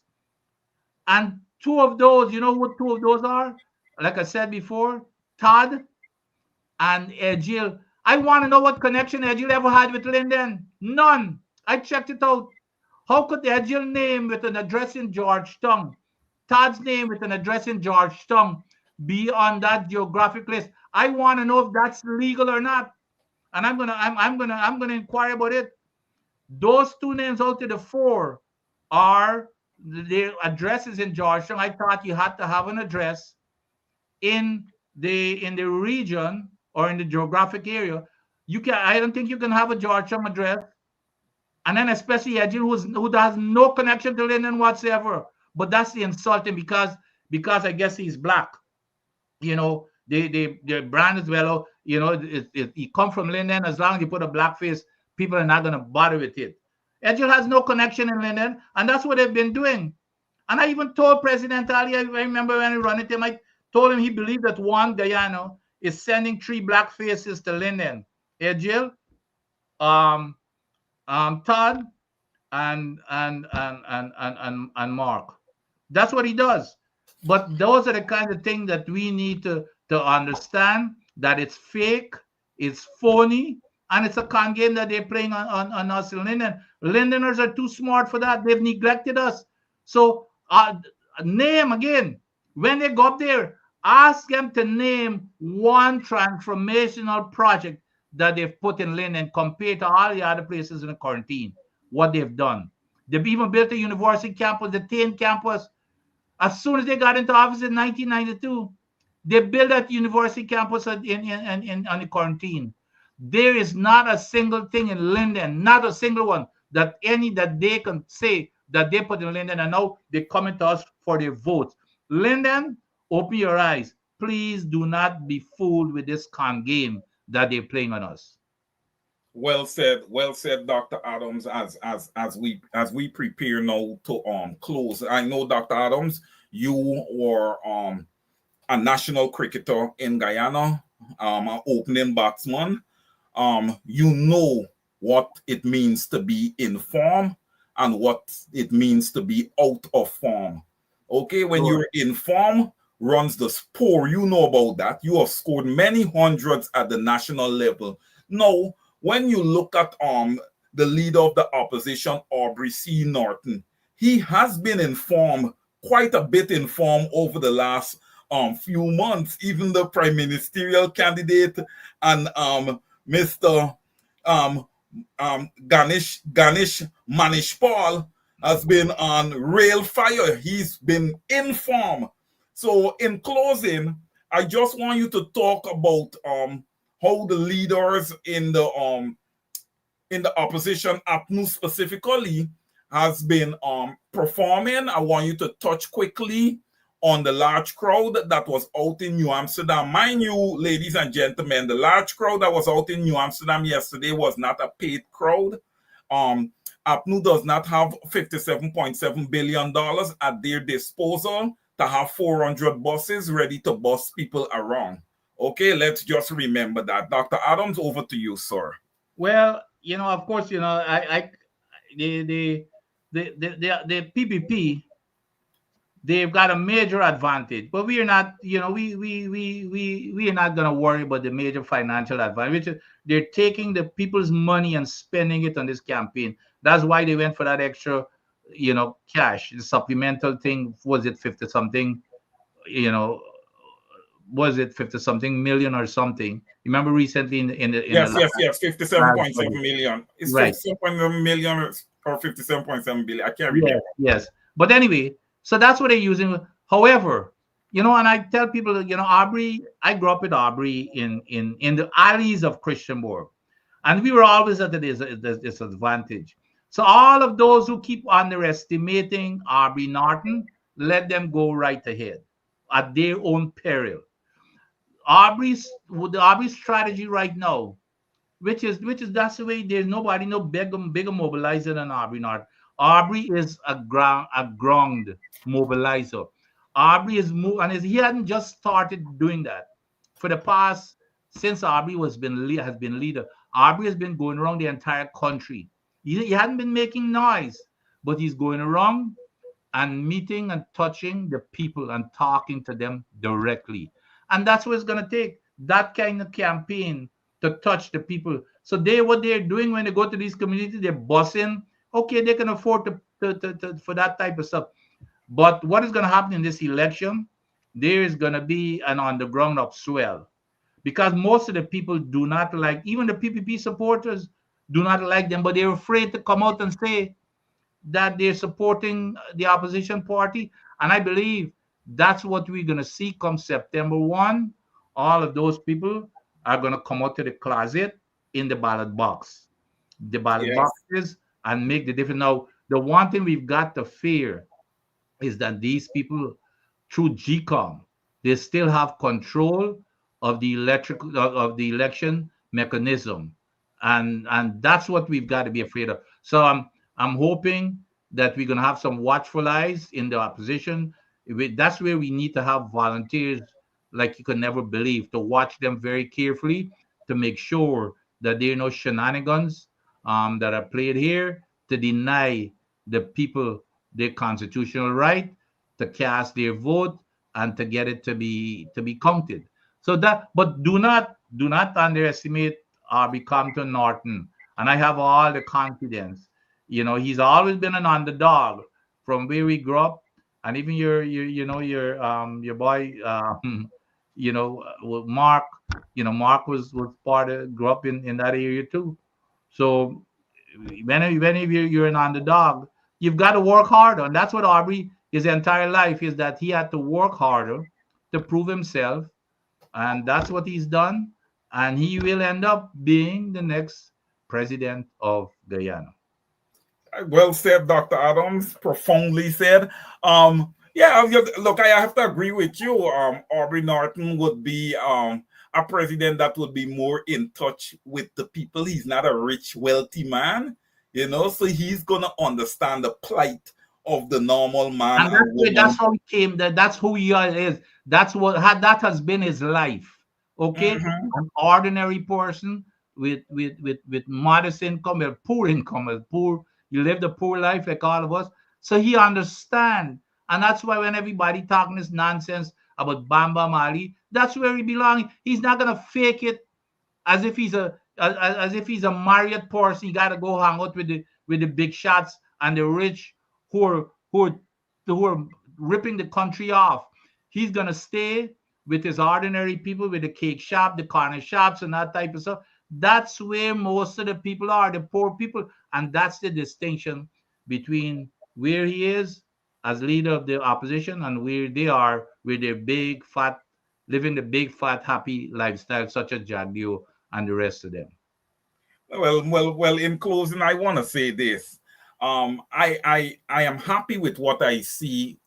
And 2 of those, you know what 2 of those are? Like I said before, Todd and Edgil. I want to know what connection Edgil ever had with Linden. None. I checked it out. How could Edgil name with an address in Georgetown, Todd's name with an address in Georgetown, be on that geographic list? I want to know if that's legal or not. And I'm gonna inquire about it. Those 2 names out of the 4 are their addresses in Georgetown. I thought you had to have an address in the region or in the geographic area. I don't think you can have a Georgetown address. And then especially Edgil, who has no connection to Linden whatsoever. But that's the insulting, because I guess he's black. The brand as well. He come from Linden. As long as you put a black face, people are not going to bother with it. Edgil has no connection in Linden, and that's what they've been doing. And I even told President Ali, I remember when he ran into him, I told him he believed that Juan Guyano is sending 3 black faces to Linden: Edgil, Todd, and Mark. That's what he does. But those are the kind of things that we need to understand, that it's fake, it's phony, and it's a con game that they're playing on us in Linden. Lindeners are too smart for that. They've neglected us. So name again. When they go up there, ask them to name one transformational project that they've put in Linden compared to all the other places in the quarantine, what they've done. They've even built a university campus, the Tain campus. As soon as they got into office in 1992, they built that university campus on the quarantine. There is not a single thing in Linden, not a single one, that they can say that they put in Linden, and now they're coming to us for their votes. Linden, open your eyes. Please do not be fooled with this con game that they're playing on us. Well said, Dr. Adams. As we prepare now to close, I know, Dr. Adams, you were a national cricketer in Guyana, an opening batsman. You know what it means to be in form and what it means to be out of form. Okay, when you're in form, runs the sport. You know about that. You have scored many hundreds at the national level. Now, when you look at the leader of the opposition, Aubrey C. Norton, he has been informed, quite a bit informed over the last few months. Even the prime ministerial candidate and Mr. Ganesh Manishpal has been on rail fire. He's been informed. So in closing, I just want you to talk about how the leaders in the opposition, APNU specifically, has been performing. I want you to touch quickly on the large crowd that was out in New Amsterdam. Mind you, ladies and gentlemen, the large crowd that was out in New Amsterdam yesterday was not a paid crowd. APNU does not have $57.7 billion at their disposal to have 400 buses ready to bus people around. Okay, let's just remember that. Dr. Adams, over to you, sir. Well, of course, the PPP, they've got a major advantage, but we are not, we are not going to worry about the major financial advantage. They're taking the people's money and spending it on this campaign. That's why they went for that extra, cash. The supplemental thing, was it 50 something, was it 50 something million or something? Remember recently yes, 57.7 million. It's right. 57.7 million or 57.7 billion. I can't remember. Yes. But anyway, so that's what they're using. However, and I tell people, Aubrey, I grew up with Aubrey in the alleys of Christianborg, and we were always at a disadvantage. So all of those who keep underestimating Aubrey Norton, let them go right ahead at their own peril. Aubrey's strategy right now, which is that's the way. There's nobody bigger mobilizer than Aubrey Norton. Aubrey is a ground mobilizer. Aubrey is he hadn't just started doing that for the past, since Aubrey has been leader. Aubrey has been going around the entire country. He hadn't been making noise, but he's going around and meeting and touching the people and talking to them directly. And that's what it's going to take, that kind of campaign to touch the people. So what they're doing when they go to these communities, they're bussing. Okay, they can afford to for that type of stuff. But what is going to happen in this election, there is going to be an underground upswell, because most of the people do not like, even the PPP supporters do not like them, but they're afraid to come out and say that they're supporting the opposition party. And I believe that's what we're going to see come September 1. All of those people are going to come out to the closet in the ballot box. The ballot boxes, and make the difference. Now, the one thing we've got to fear is that these people, through GCOM, they still have control of the election mechanism, and that's what we've got to be afraid of. So I'm hoping that we're going to have some watchful eyes in the opposition. That's where we need to have volunteers like you can never believe, to watch them very carefully, to make sure that there are no shenanigans that are played here to deny the people their constitutional right to cast their vote and to get it to be counted. So but do not underestimate Aubrey Compton Norton. And I have all the confidence. He's always been an underdog from where we grew up, and even your boy, Mark. Mark was grew up in that area too. So whenever you're an underdog, you've got to work harder. And that's what Aubrey, his entire life, is that he had to work harder to prove himself. And that's what he's done. And he will end up being the next president of Guyana. Well said, Dr. Adams. Profoundly said. Look, I have to agree with you. Aubrey Norton would be a president that would be more in touch with the people. He's not a rich, wealthy man, so he's going to understand the plight of the normal man. And that's how he came. That's who he is. That has been his life. Okay, an ordinary person with modest income, a poor income, you live the poor life like all of us. So he understands, and that's why when everybody talking this nonsense about Bamba Mali, that's where he belongs. He's not gonna fake it as if he's a married person. He gotta go hang out with the big shots and the rich, who are ripping the country off. He's gonna stay with his ordinary people, with the cake shop, the corner shops, and that type of stuff. That's where most of the people are, the poor people, and that's the distinction between where he is as leader of the opposition and where they are, with their big fat, living the big fat happy lifestyle, such as Jagdeo and the rest of them. Well. In closing, I want to say this. I am happy with what I see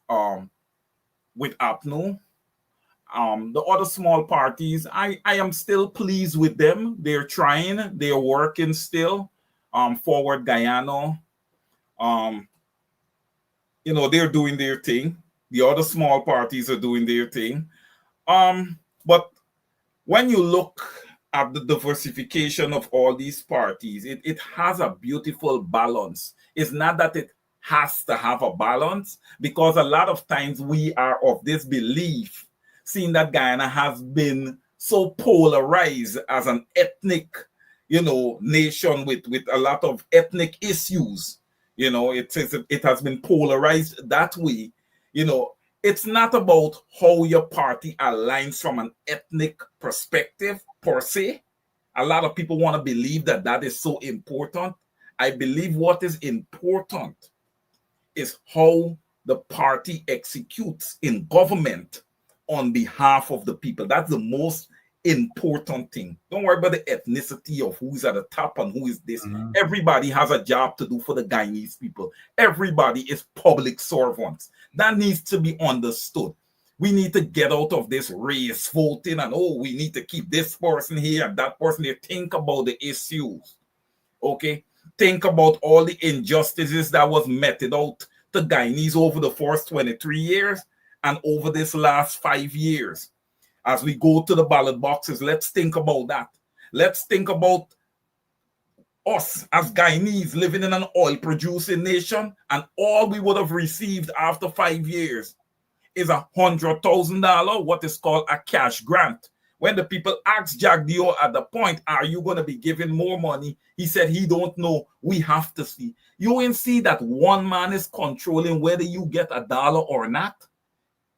with APNO. The other small parties, I am still pleased with them. They're trying, they're working still. Forward Guyana, they're doing their thing. The other small parties are doing their thing. But when you look at the diversification of all these parties, it has a beautiful balance. It's not that it has to have a balance, because a lot of times we are of this belief, seeing that Guyana has been so polarized as an ethnic, nation with a lot of ethnic issues. It has been polarized that way. It's not about how your party aligns from an ethnic perspective per se. A lot of people want to believe that that is so important. I believe what is important is how the party executes in government on behalf of the people. That's the most important thing. Don't worry about the ethnicity of who's at the top and who is this. Everybody has a job to do for the Guyanese people. Everybody is public servants. That needs to be understood. We need to get out of this race voting and, we need to keep this person here and that person there. Think about the issues. Okay? Think about all the injustices that was meted out to Guyanese over the first 23 years and over this last 5 years. As we go to the ballot boxes, let's think about that. Let's think about us as Guyanese living in an oil-producing nation, and all we would have received after 5 years is $100,000, what is called a cash grant. When the people asked Jagdeo at the point, are you going to be giving more money? He said he don't know. We have to see. You will see that one man is controlling whether you get $1 or not.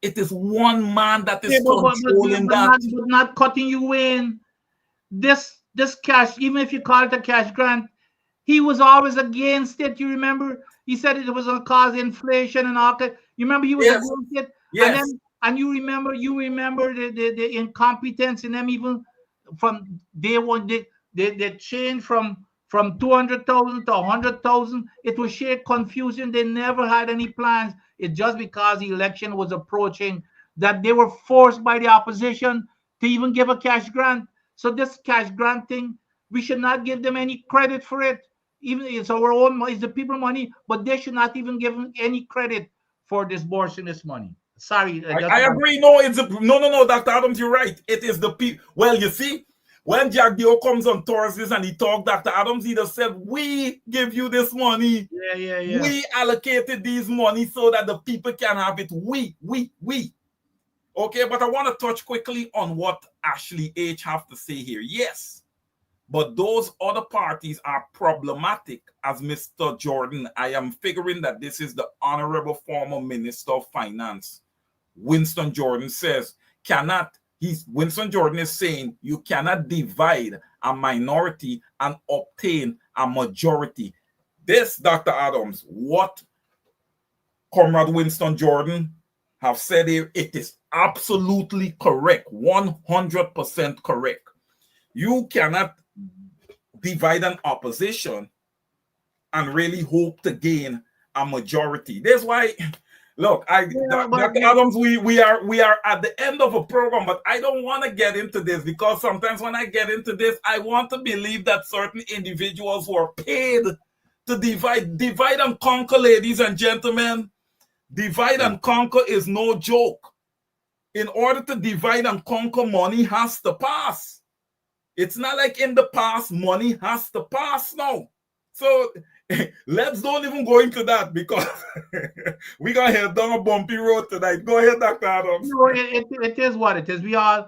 It is one man that is controlling that. But not cutting you in. This cash, even if you call it a cash grant, he was always against it. You remember? He said it was going to cause inflation and all that. You remember he was against it? Yes. And you remember the incompetence in them, even from day one. They changed from 200,000 to 100,000. It was sheer confusion. They never had any plans. It's just because the election was approaching that they were forced by the opposition to even give a cash grant. So this cash grant thing, we should not give them any credit for it. Even it's our own money, it's the people money, but they should not even give them any credit for disbursing this money. Sorry. I agree. No, no, Dr. Adams, you're right. It is the people. Well, you see, when Jagdeo comes on Thursdays and he talked, Dr. Adams, he just said, we give you this money. Yeah. We allocated these money so that the people can have it. We. Okay, but I want to touch quickly on what Ashley H. have to say here. Yes, but those other parties are problematic. As Mr. Jordan, I am figuring that this is the Honorable former Minister of Finance, Winston Jordan, says, Winston Jordan is saying you cannot divide a minority and obtain a majority. This, Dr. Adams, what Comrade Winston Jordan have said here, it is absolutely correct, 100% correct. You cannot divide an opposition and really hope to gain a majority. That's why, look, Dr. Adams, we are at the end of a program, but I don't want to get into this, because sometimes when I get into this, I want to believe that certain individuals who are paid to divide and conquer, ladies and gentlemen. Divide and conquer is no joke. In order to divide and conquer, money has to pass. It's not like in the past, money has to pass now. So let's don't even go into that, because we're going to head down a bumpy road tonight. Go ahead, Dr. Adams. No, it is what it is. We all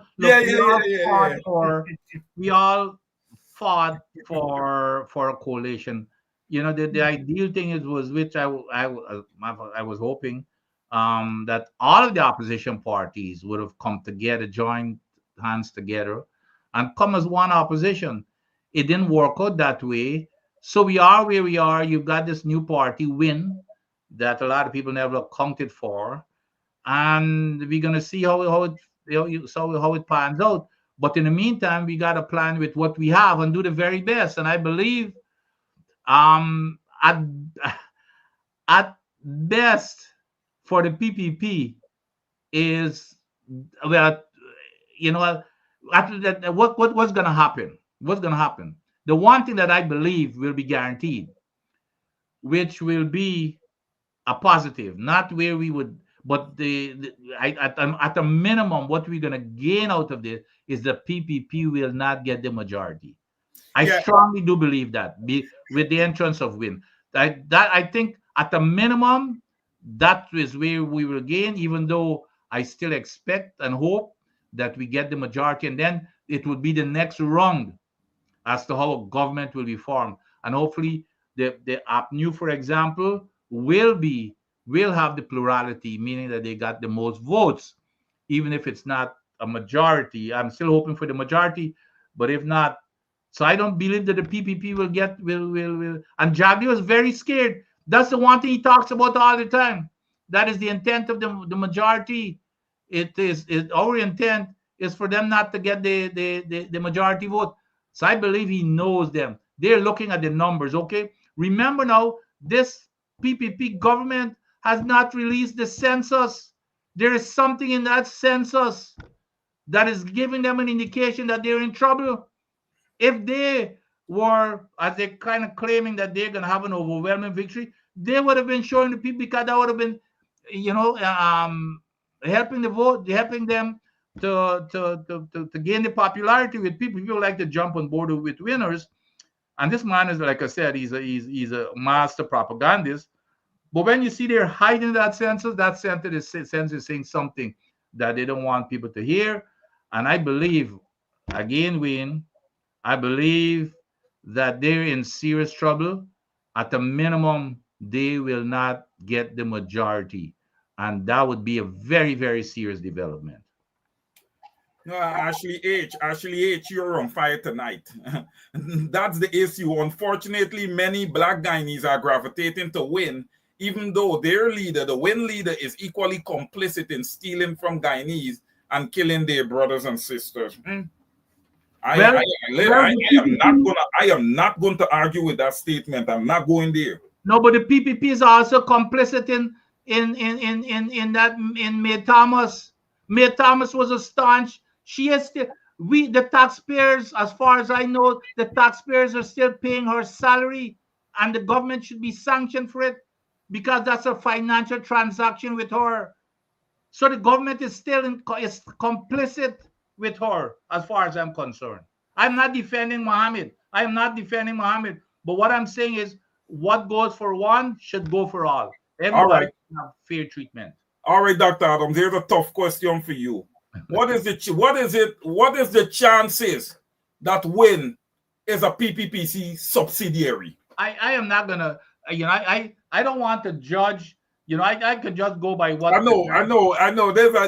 fought for a coalition the ideal thing was which I was hoping that all of the opposition parties would have come together, joined hands together, and come as one opposition. It didn't work out that way. So we are where we are. You've got this new party win that a lot of people never accounted for, and we're gonna see how it how it pans out. But in the meantime, we got to plan with what we have and do the very best. And I believe um, at at best for the PPP is, well, you know, after that, what's going to happen? What's going to happen? The one thing that I believe will be guaranteed, which will be a positive, not where we would, but at the minimum, what we're going to gain out of this is the PPP will not get the majority. I strongly do believe that with the entrance of Win. I think at the minimum, that is where we will gain, even though I still expect and hope that we get the majority, and then it would be the next round as to how a government will be formed. And hopefully the APNU, for example, will have the plurality, meaning that they got the most votes, even if it's not a majority. I'm still hoping for the majority, but if not, so I don't believe that the PPP will get will. And Jagdi was very scared. That's the one thing he talks about all the time. That is the intent of the majority. Our intent is for them not to get the majority vote. So I believe he knows them. They're looking at the numbers. Okay, remember now, this PPP government has not released the census. There is something in that census that is giving them an indication that they're in trouble. If they were, as they're kind of claiming that they're going to have an overwhelming victory, they would have been showing the people, because that would have been, helping the vote, helping them to gain the popularity with people. People like to jump on board with winners. And this man is, like I said, he's a master propagandist. But when you see they're hiding that census is saying something that they don't want people to hear. And I believe, again, Wayne, I believe that they're in serious trouble. At the minimum, they will not get the majority. And that would be a very, very serious development. No, Ashley H, you're on fire tonight. That's the issue. Unfortunately, many Black Guyanese are gravitating to Win, even though their leader, the Win leader, is equally complicit in stealing from Guyanese and killing their brothers and sisters. I am not going to argue with that statement. I'm not going there. No, but the PPP is also complicit in that in May Thomas. May Thomas was a staunch. She is still, the taxpayers, as far as I know, the taxpayers are still paying her salary, and the government should be sanctioned for it because that's a financial transaction with her. So the government is still is complicit with her, as far as I'm concerned. I'm not defending Mohammed. I am not defending Mohammed. But what I'm saying is, what goes for one should go for all. Everybody should have fair treatment. All right, Dr. Adams, here's a tough question for you. What is the chances that Win is a PPPC subsidiary? I am not gonna, I don't want to judge. I could just go by what I know.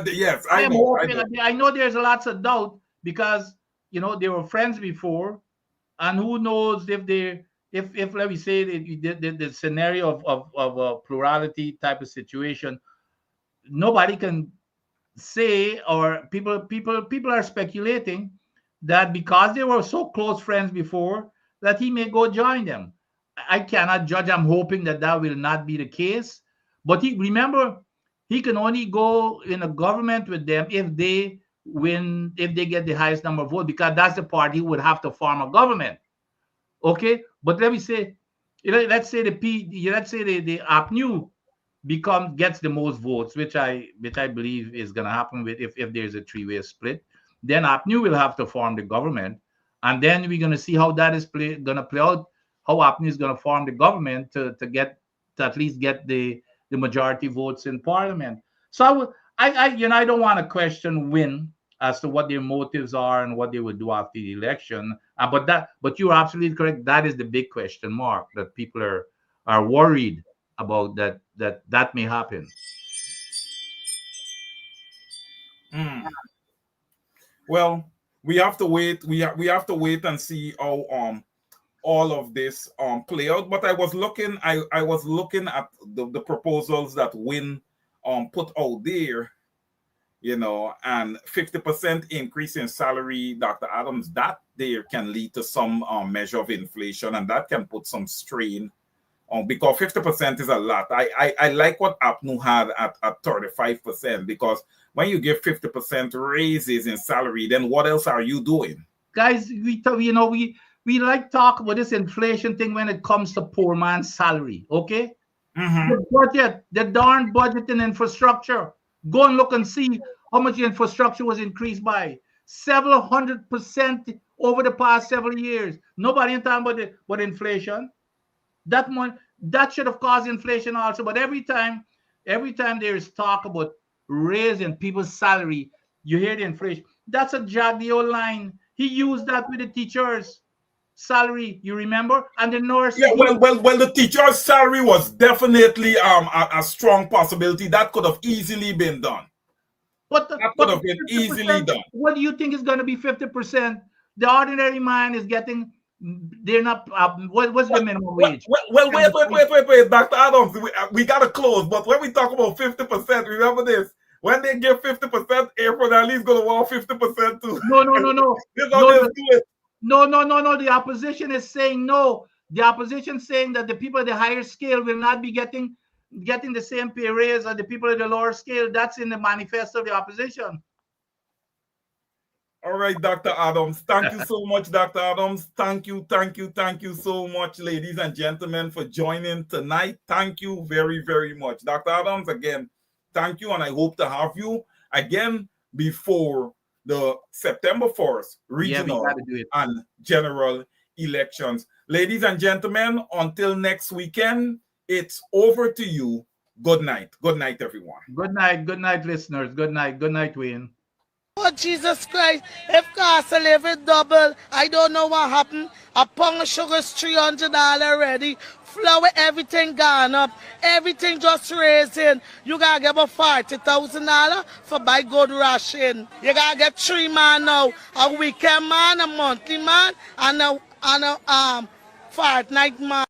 Yes, I know. I know there's lots of doubt because they were friends before, and who knows if let me say the scenario of a plurality type of situation, nobody can say, or people are speculating that because they were so close friends before, that he may go join them. I cannot judge. I'm hoping that will not be the case. But remember, he can only go in a government with them if they win, if they get the highest number of votes, because that's the party who would have to form a government. Okay, but let me say, let's say the APNU gets the most votes, which I believe is going to happen with if there's a three-way split. Then APNU will have to form the government, and then we're going to see how that is going to play out. How APNU is going to form the government to at least get the majority votes in Parliament. So I don't want to question Win as to what their motives are and what they would do after the election But you're absolutely correct. That is the big question mark that people are worried about, that may happen. Well, we have to wait. We have to wait and see how all of this play out. But I was looking at the proposals that Win put out there, you know, and 50% increase in salary, Dr. Adams, that there can lead to some measure of inflation, and that can put some strain on, because 50% is a lot. I like what APNU had at 35%, because when you give 50% raises in salary, then what else are you doing? Guys, we like talk about this inflation thing when it comes to poor man's salary, okay? The budget, the darn budget in infrastructure. Go and look and see how much infrastructure was increased by. Several 100% over the past several years. Nobody in talking about inflation. That should have caused inflation also. But every time there is talk about raising people's salary, you hear the inflation. That's a Jagdio line. He used that with the teachers' salary, you remember? And the nurse. Yeah, well, the teacher's salary was definitely a strong possibility. That could have easily been done. That could have been easily done. What do you think is going to be 50%? The ordinary man is getting. They're not. What's the minimum wage? Well, wait, Dr. Adams. We got to close. But when we talk about 50%, remember this. When they give 50%, April at least going to want 50% too. No. No. The opposition is saying no. The opposition saying that the people at the higher scale will not be getting the same pay raise as the people at the lower scale. That's in the manifesto of the opposition. All right, Dr. Adams. Thank you so much, Dr. Adams. Thank you so much, ladies and gentlemen, for joining tonight. Thank you very, very much. Dr. Adams, again, thank you, and I hope to have you again before the September 1st regional and general elections. Ladies and gentlemen, until next weekend, it's over to you. Good night. Good night, everyone. Good night, listeners. Good night, Wayne. Oh, Jesus Christ, if cost of living double, I don't know what happened. A pound of sugar is $300 already. Flour, everything gone up. Everything just raising. You gotta get about $40,000 for buy good ration. You gotta get 3 man now. A weekend man, a monthly man, and a fortnight man.